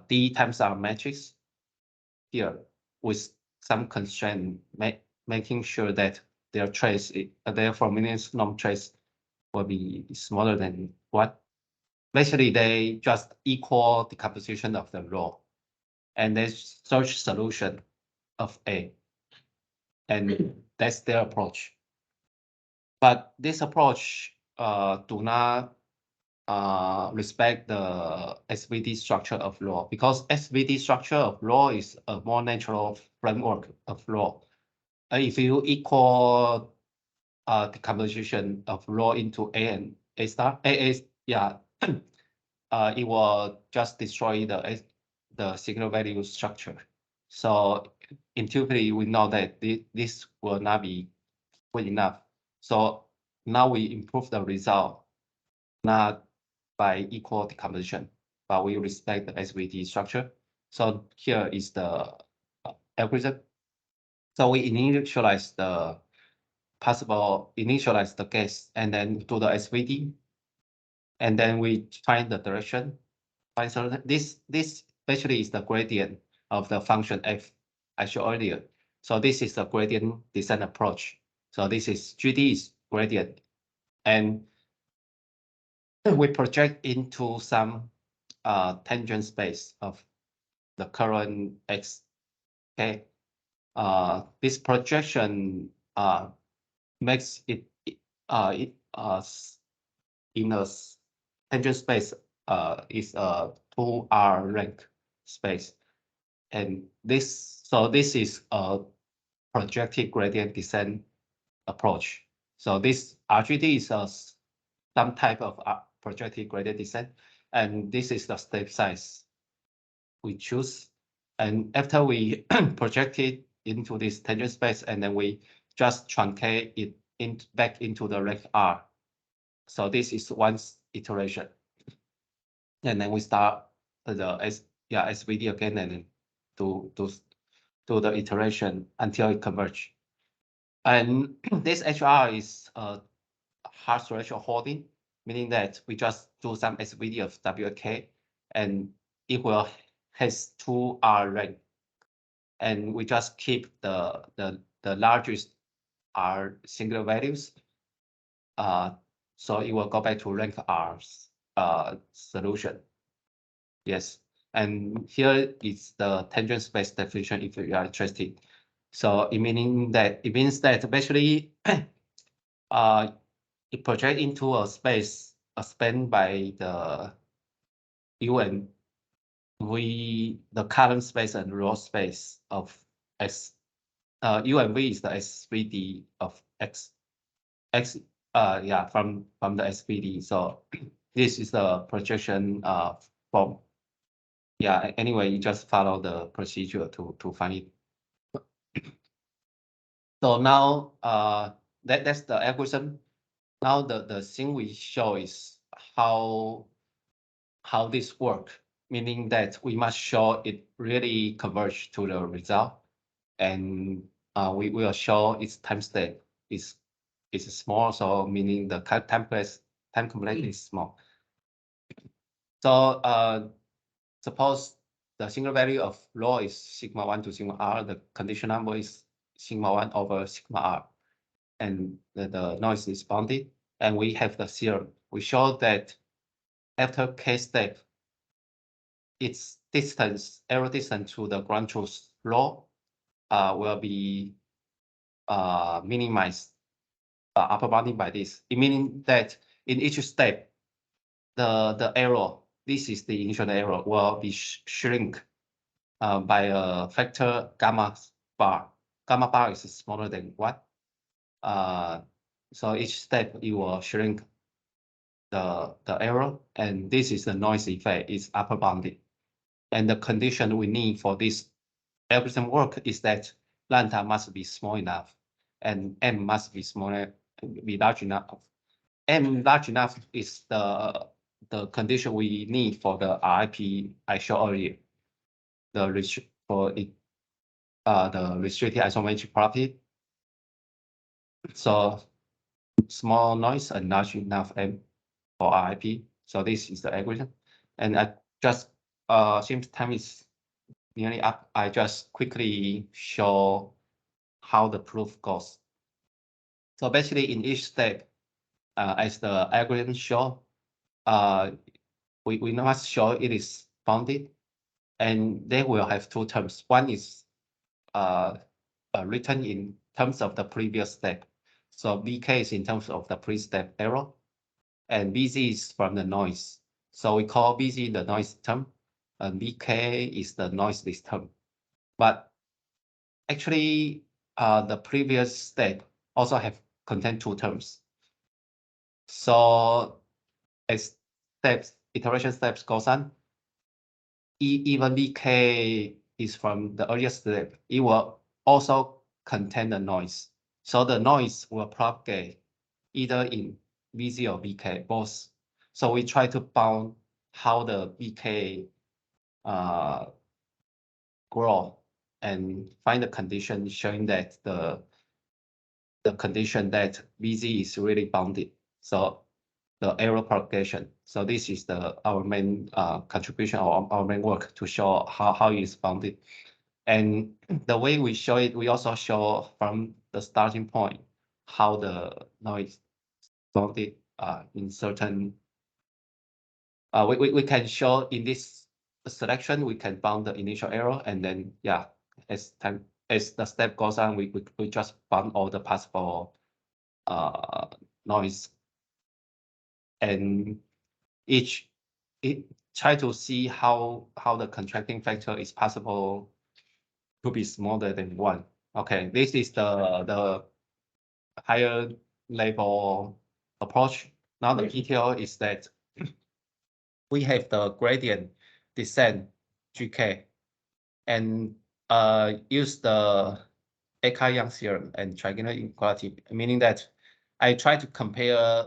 D times R matrix here with some constraint, making sure that their trace, their Frobenius norm trace will be smaller than what. Basically, they just equal the composition of the row, and they search solution of A, and that's their approach. But this approach do not respect the SVD structure of law, because SVD structure of law is a more natural framework of law. If you equal the composition of law into A and A star, yeah, it will just destroy the signal value structure. So intuitively, we know that this will not be good enough. So now we improve the result, not by equal decomposition, but we respect the SVD structure. So here is the algorithm. So we initialize the guess, and then do the SVD, and then we find the direction. So this actually is the gradient of the function f I showed earlier. So this is the gradient descent approach. So this is GD is gradient, and we project into some tangent space of the current x. Okay, this projection makes it in a tangent space is a 2R rank space, and this is a projected gradient descent approach. So this RGD is some type of projected gradient descent, and this is the step size we choose. And after we project it into this tangent space, and then we just truncate it back into the rank R. So this is one iteration. And then we start the SVD again, and to the iteration until it converge. And this HR is Hart threshold holding, meaning that we just do some SVD of WK, and it will has 2R rank, and we just keep the largest R singular values. So it will go back to rank R's solution. Yes, and here is the tangent space definition if you are interested. So it means that basically it projects into a space spanned by the U and V, the column space and row space of S. U and V is the SVD of X. From the SVD. So this is the projection form. Yeah, anyway, you just follow the procedure to find it. So now that's the algorithm. Now the thing we show is how this work, meaning that we must show it really converge to the result, and we will show its time step is small, so meaning the time complexity is small. So suppose the single value of rho is sigma 1 to sigma r, the condition number is sigma 1 over sigma r, and the noise is bounded, and we have the theorem. We show that after k step, its distance, error distance to the ground truth rho will be minimized, upper bounding by this. It meaning that in each step, the error, this is the initial error, will be shrink by a factor gamma bar. Gamma bar is smaller than 1. So each step it will shrink the error, and this is the noise effect, is upper bounded. And the condition we need for this algorithm work is that lambda must be small enough, and m must be large enough. M large enough is the condition we need for the RIP I showed earlier. The restricted isometric property. So small noise and large enough M for RIP. So this is the algorithm. And I just since time is nearly up, I just quickly show how the proof goes. So basically in each step, as the algorithm show, we must show it is bounded, and they will have 2 terms. One is written in terms of the previous step. So BK is in terms of the pre-step error, and BZ is from the noise. So we call BZ the noise term, and BK is the noiseless term. But actually, the previous step also have contain 2 terms. So as iteration steps goes on, even BK is from the earliest step, it will also contain the noise. So the noise will propagate either in VZ or BK, both. So we try to bound how the BK grow and find the condition showing that the condition that VZ is really bounded. So the error propagation. So this is our main contribution or our main work to show how it is bounded. And the way we show it, we also show from the starting point how the noise bounded in certain. We can show in this selection we can bound the initial error, and then as the step goes on, we just bound all the possible noise. And it try to see how the contracting factor is possible to be smaller than 1. Okay, this is the higher level approach. Now the detail is that we have the gradient descent GK, and use the Eka-Yang theorem and triangular inequality, meaning that I try to compare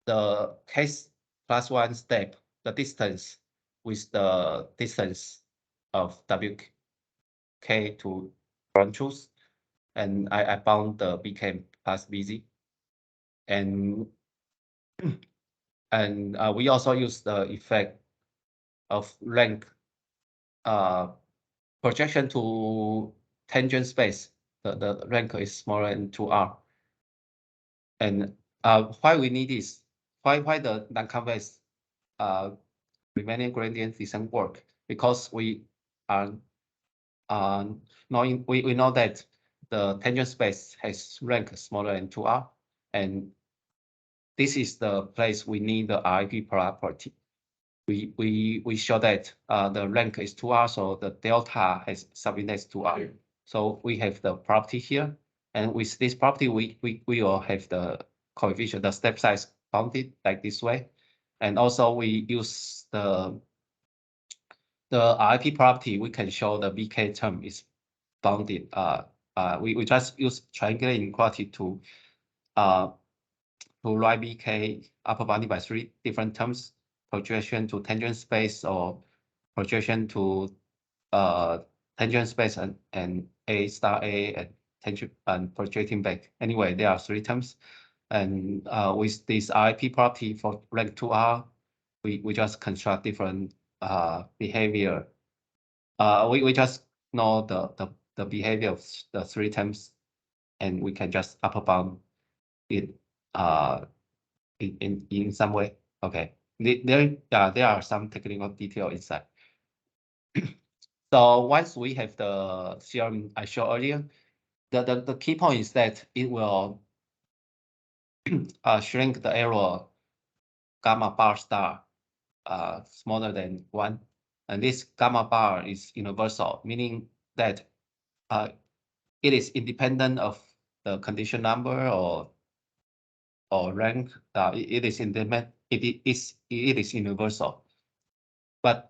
the k+1 step, the distance, with the distance of WK K to ground truth, and I bound the BK plus BZ, and we also use the effect of rank projection to tangent space. The rank is smaller than 2R. And why we need this? Why the non-convex Riemannian gradient doesn't work? Because we are knowing we know that the tangent space has rank smaller than 2R, and this is the place we need the RIP property. We show that the rank is 2R, so the delta has subindex 2R. So we have the property here, and with this property, we will have the coefficient, the step size bounded like this way, and also we use the RIP property. We can show the BK term is bounded. We just use triangular inequality to write BK upper bounded by 3 different terms: projection to tangent space, or projection to tangent space, and A star A, and tangent and projecting back. Anyway, there are 3 terms, and with this RIP property for rank 2R, we just construct different behavior. We just know the behavior of the 3 terms, and we can just upper bound it in some way. Okay, there are some technical detail inside. So once we have the theorem I showed earlier, the key point is that it will shrink the error gamma bar star smaller than 1, and this gamma bar is universal, meaning that it is independent of the condition number or rank. It is independent. It is universal. But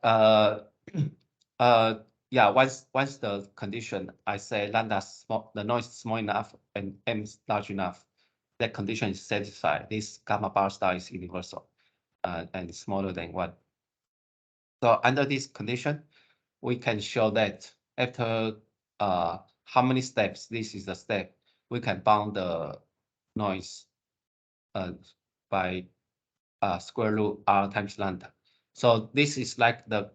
yeah, once the condition, I say lambda small, the noise is small enough and m is large enough, that condition is satisfied. This gamma bar star is universal and smaller than 1. So under this condition, we can show that after how many steps, this is the step, we can bound the noise by square root r times lambda. So this is like the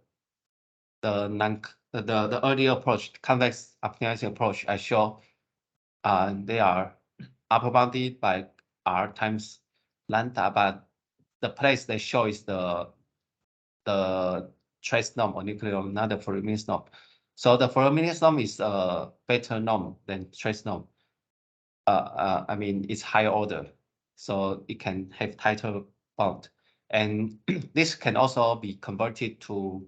earlier approach, convex optimization approach I show. They are upper bounded by r times lambda, but the place they show is the trace norm or nuclear norm, not the Frobenius norm. So the Frobenius norm is a better norm than trace norm. I mean, it's higher order, so it can have tighter bound. And this can also be converted to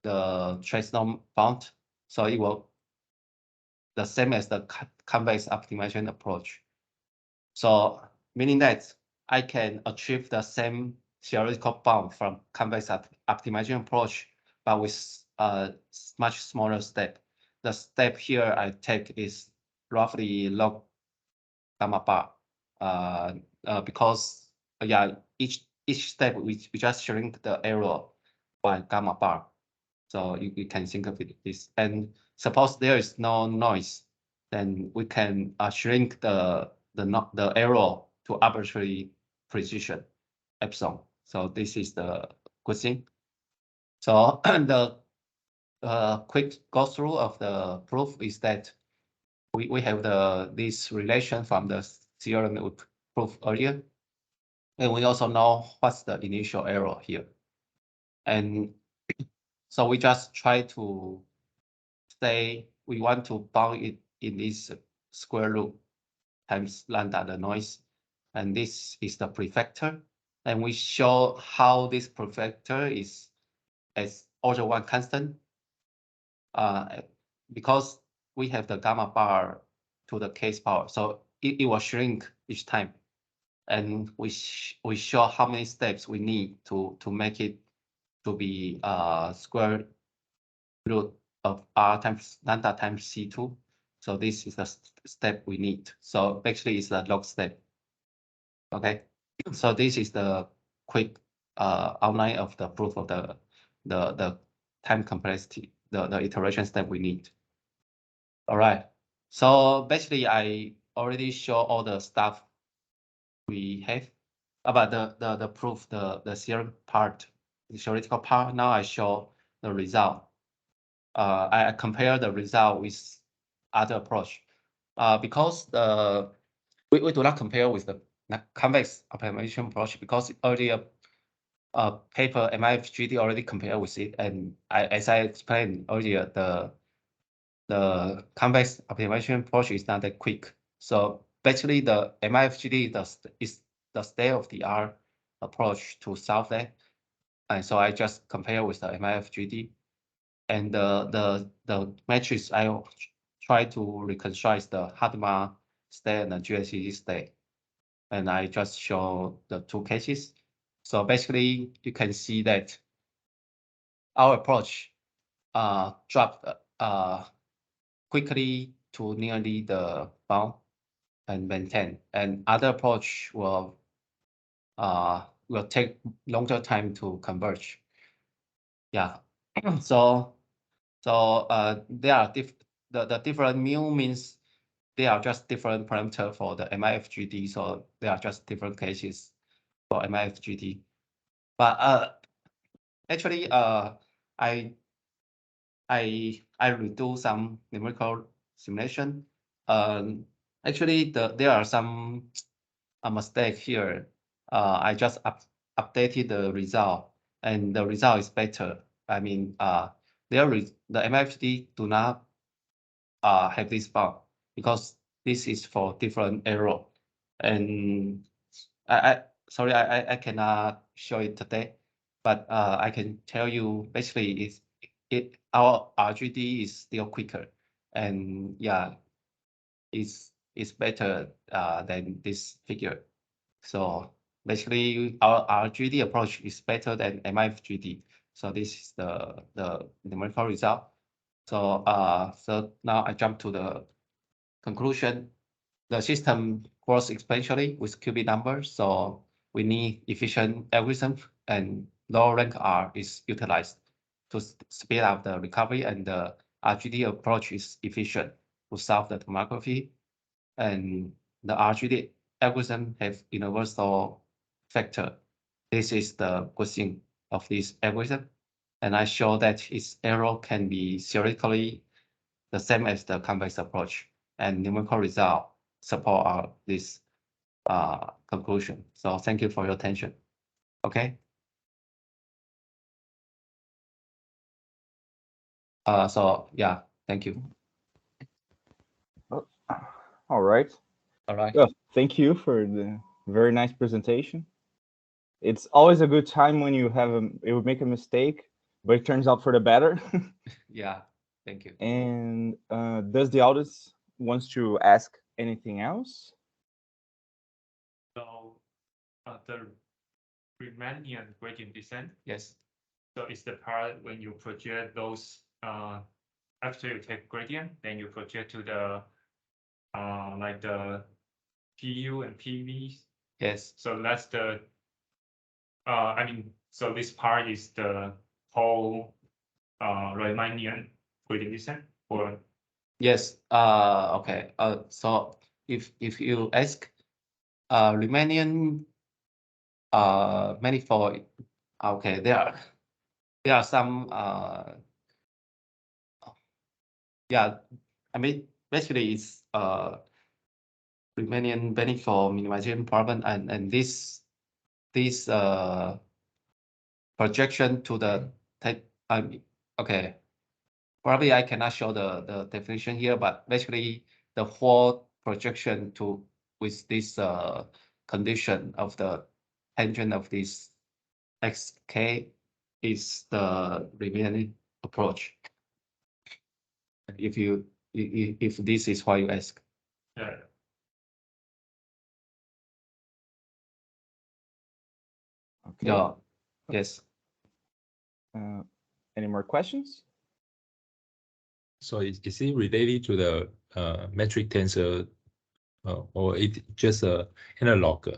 the trace norm bound, so it will the same as the convex optimization approach. So meaning that I can achieve the same theoretical bound from convex optimization approach, but with a much smaller step. The step here I take is roughly log gamma bar, because yeah, each step we just shrink the error by gamma bar. So you can think of it this. And suppose there is no noise, then we can shrink the error to arbitrary precision, epsilon. So this is the good thing. So the quick go through of the proof is that we have this relation from the theorem we proved earlier, and we also know what's the initial error here. And so we just try to say we want to bound it in this square root times lambda, the noise, and this is the prefactor. And we show how this prefactor is as order 1 constant, because we have the gamma bar to the case power, so it will shrink each time. And we show how many steps we need to make it to be square root of r times lambda times c2. So this is the step we need. So actually it's the log step. Okay, so this is the quick outline of the proof of the time complexity, the iteration step we need. All right. So basically, I already show all the stuff we have about the proof, the theorem part, the theoretical part. Now I show the result. I compare the result with other approach. Because we do not compare with the convex approximation approach because earlier paper MIFGD already compared with it, and as I explained earlier, the convex approximation approach is not that quick. So basically, the MIFGD is the state-of-the-art approach to solve that, and so I just compare with the MIFGD, and the matrix I try to reconstruct the Hadamard state and the GSCD state, and I just show the two cases. So basically, you can see that our approach dropped quickly to nearly the bound and maintain, and other approach will take longer time to converge. Yeah. So there are the different mu means they are just different parameter for the MIFGD, so they are just different cases for MIFGD. But actually, I redo some numerical simulation. Actually, there are some mistake here. I just updated the result, and the result is better. I mean, the MIFGD do not have this bound because this is for different error, and sorry, I cannot show it today, but I can tell you basically our RGD is still quicker, and yeah, it's better than this figure. So basically, our RGD approach is better than MIFGD. So this is the numerical result. So so now I jump to the conclusion. The system grows exponentially with qubit numbers, so we need efficient algorithm, and low rank R is utilized to speed up the recovery, and the RGD approach is efficient to solve the tomography, and the RGD algorithm have universal factor. This is the good thing of this algorithm, and I show that its error can be theoretically the same as the convex approach, and numerical result support this conclusion. So thank you for your attention. Okay. So yeah, thank you. All right. All right. Well, thank you for the very nice presentation. It's always a good time when you make a mistake, but it turns out for the better. Yeah, thank you. And does the audience wants to ask anything else? So the Riemannian gradient descent. Yes. So it's the part when you project those after you take gradient, then you project to the like the PU and PV. Yes. So that's the I mean, so this part is the whole Riemannian gradient descent, or Yes. Okay. So if you ask Riemannian manifold, okay, there are some yeah, I mean basically it's Riemannian manifold minimization problem, and this projection to the okay, probably I cannot show the definition here, but basically the whole projection to with this condition of the tangent of this xk is the Riemannian approach. If this is what you ask. yeah. Okay. Yeah. Yes. Any more questions? So is it related to the metric tensor, or it just a analog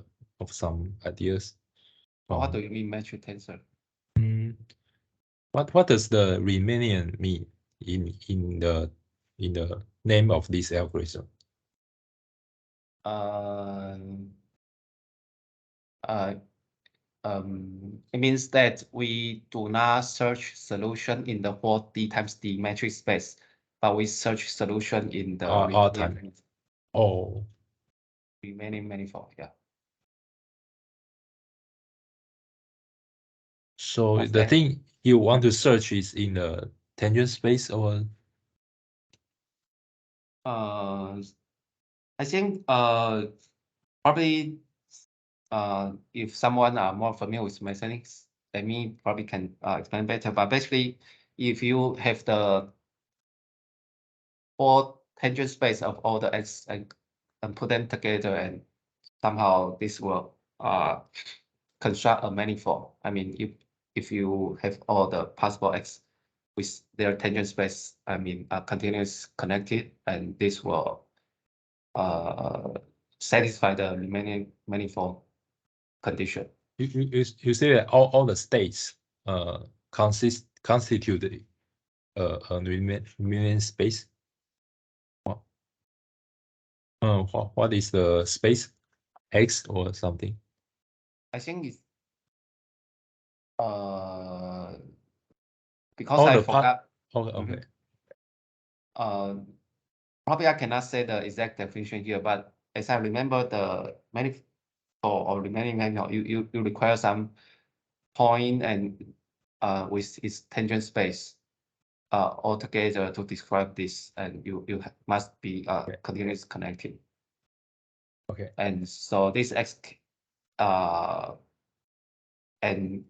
of some ideas? What do you mean metric tensor? What does the Riemannian mean in the in the name of this algorithm? It means that we do not search solution in the 4D times D matrix space, but we search solution in the R time. Oh, remaining manifold. Yeah. so What's the that? thing you want to search is in the tangent space, or I think probably if someone are more familiar with mechanics than me, probably can explain better. But basically, if you have the 4 tangent space of all the x and put them together, and somehow this will construct a manifold. I mean, if you have all the possible x with their tangent space, I mean, continuous connected, and this will satisfy the remaining manifold condition. you say that all the states constitute a Riemannian space. What is the space? X or something? I think it's because All I the forgot. Okay. Probably I cannot say the exact definition here, but as I remember, the manifold or remaining manifold, you require some point and with its tangent space altogether to describe this, and you must be continuous connected. Okay. And so this x and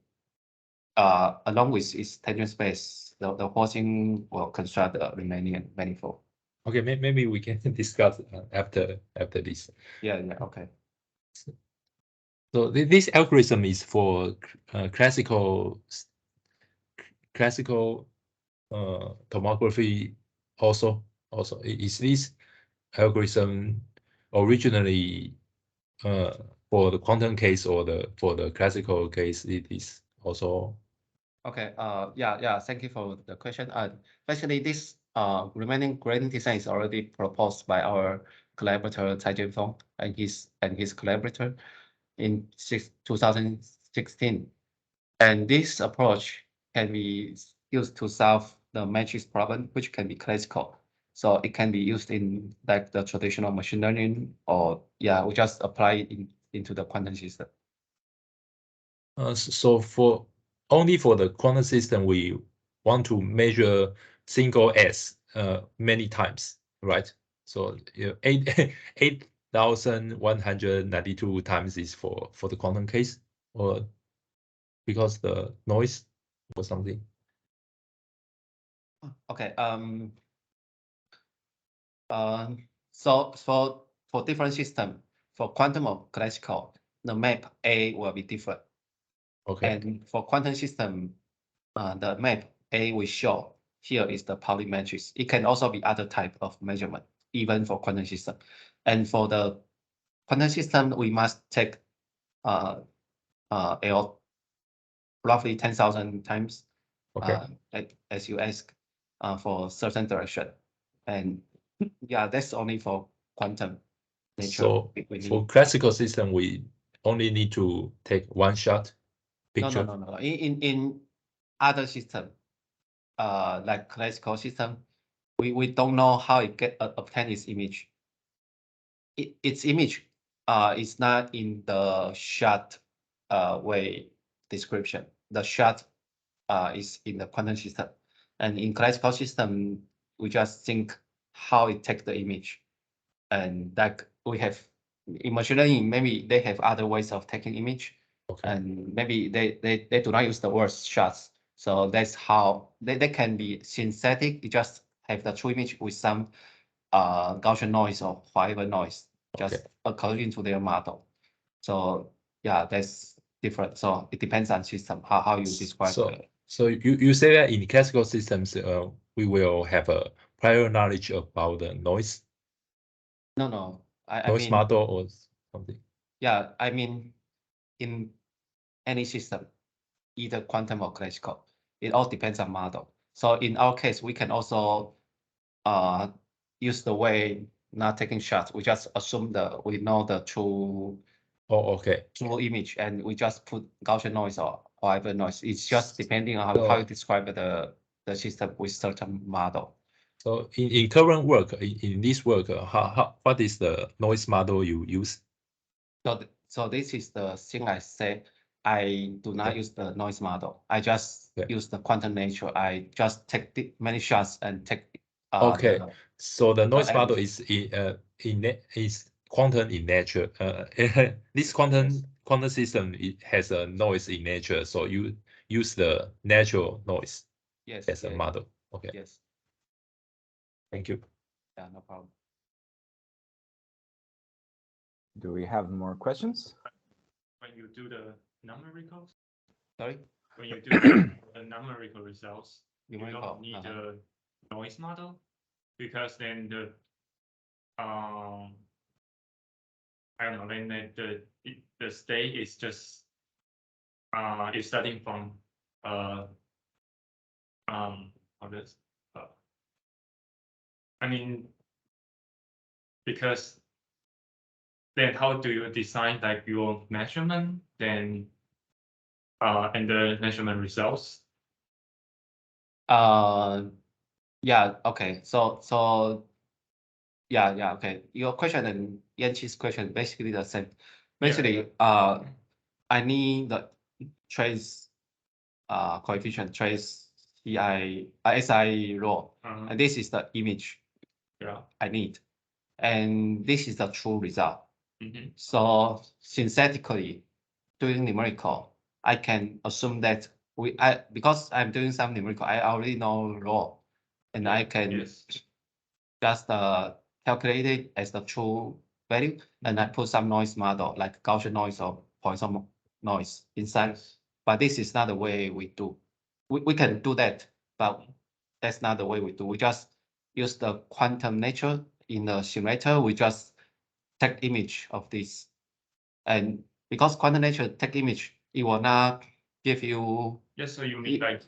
along with its tangent space, the whole thing will construct the remaining manifold. Okay, maybe we can discuss after this. Yeah. Okay. So this algorithm is for classical tomography also. Is this algorithm originally for the quantum case, or for the classical case it is also? Okay. Yeah. Thank you for the question. Basically, this remaining gradient design is already proposed by our collaborator Cai Jianfeng and his collaborator in 2016. And this approach can be used to solve the matrix problem, which can be classical. So it can be used in like the traditional machine learning, or we just apply it into the quantum system. So only for the quantum system, we want to measure single s many times, right? So 8,192 times is for the quantum case, or because the noise or something. Okay. So for different system, for quantum or classical, the map A will be different. Okay. And for quantum system, the map A we show here is the Pauli matrix. It can also be other type of measurement, even for quantum system. And for the quantum system, we must take L roughly 10,000 times, Okay. as you ask, for certain direction. And yeah, that's only for quantum nature. So for classical system, we only need to take one shot picture. No. In other system, like classical system, we don't know how it get obtain its image. Its image is not in the shot way description. The shot is in the quantum system, and in classical system, we just think how it take the image, and like we have in machine learning, maybe they have other ways of taking image. Okay. And maybe they do not use the word shots. So that's how they can be synthetic. You just have the true image with some Gaussian noise or whatever noise, just according to their model. So yeah, that's different. So it depends on system, how you describe it. So you say that in classical systems, we will have a prior knowledge about the noise? No. I Noise mean, model or something? Yeah, I mean, in any system, either quantum or classical, it all depends on model. So in our case, we can also use the way not taking shots. We just assume we know the true Oh, okay. true image, and we just put Gaussian noise or whatever noise. It's just depending on So- how you describe the system with certain model. So in current work, in this work, what is the noise model you use? So this is the thing I say. I do not Okay. use the noise model. I just Okay. use the quantum nature. I just take many shots and take. Okay. So the noise model average. is quantum in nature. This quantum system, it has a noise in nature. So you use the natural noise Yes. as a model. Okay. Yes. Thank you. Yeah, no problem. Do we have more questions? When you do the numerical, Sorry. when you do the numerical results, you Numerical, don't need a noise model, because then I don't know, then the state is just is starting from how this I mean, because then how do you design like your measurement then and the measurement results? Yeah. Okay. So. Yeah. Okay. Your question and Yanqi's question basically the same. Basically, I need the trace coefficient, trace SI raw, and this is the image. Yeah. I need, and this is the true result. Mm-hmm. So synthetically, doing numerical, I can assume that because I'm doing some numerical, I already know raw, and I can just calculate it as the true value, and I put some noise model like Gaussian noise or Poisson noise inside. But this is not the way we do. We can do that, but that's not the way we do. We just use the quantum nature in the simulator. We just take image of this, and because quantum nature take image, it will not give you. Yes, so you mean like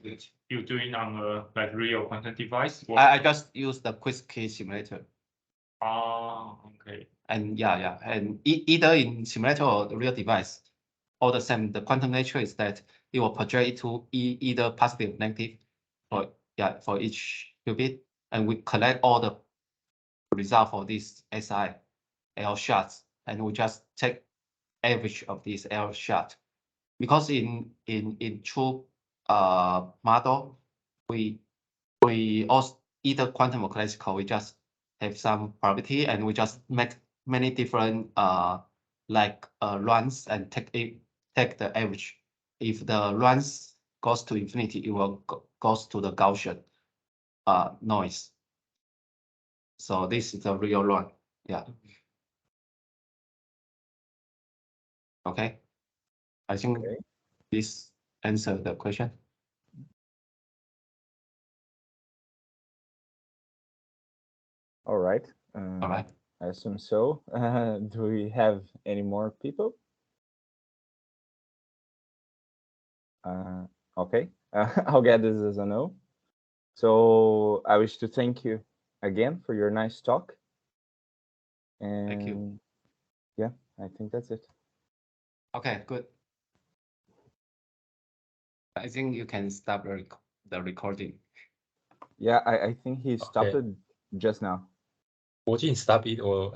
you're doing on a like real quantum device? I just use the quiz key simulator. Okay. And yeah, and either in simulator or the real device, all the same. The quantum nature is that it will project it to either positive, negative, for each qubit, and we collect all the result for this SI L shots, and we just take average of this L shot. Because in true model, we also either quantum or classical, we just have some probability, and we just make many different runs and take the average. If the runs goes to infinity, it will goes to the Gaussian noise. So this is the real run. Yeah. Okay. I think this answered the question. All right. All right. I assume so. Do we have any more people? Okay, I'll get this as a no. So I wish to thank you again for your nice talk. And Thank you. Yeah, I think that's it. Okay, good. I think you can stop the recording. Yeah, I think he stopped Okay. it just now. 我进 stop it or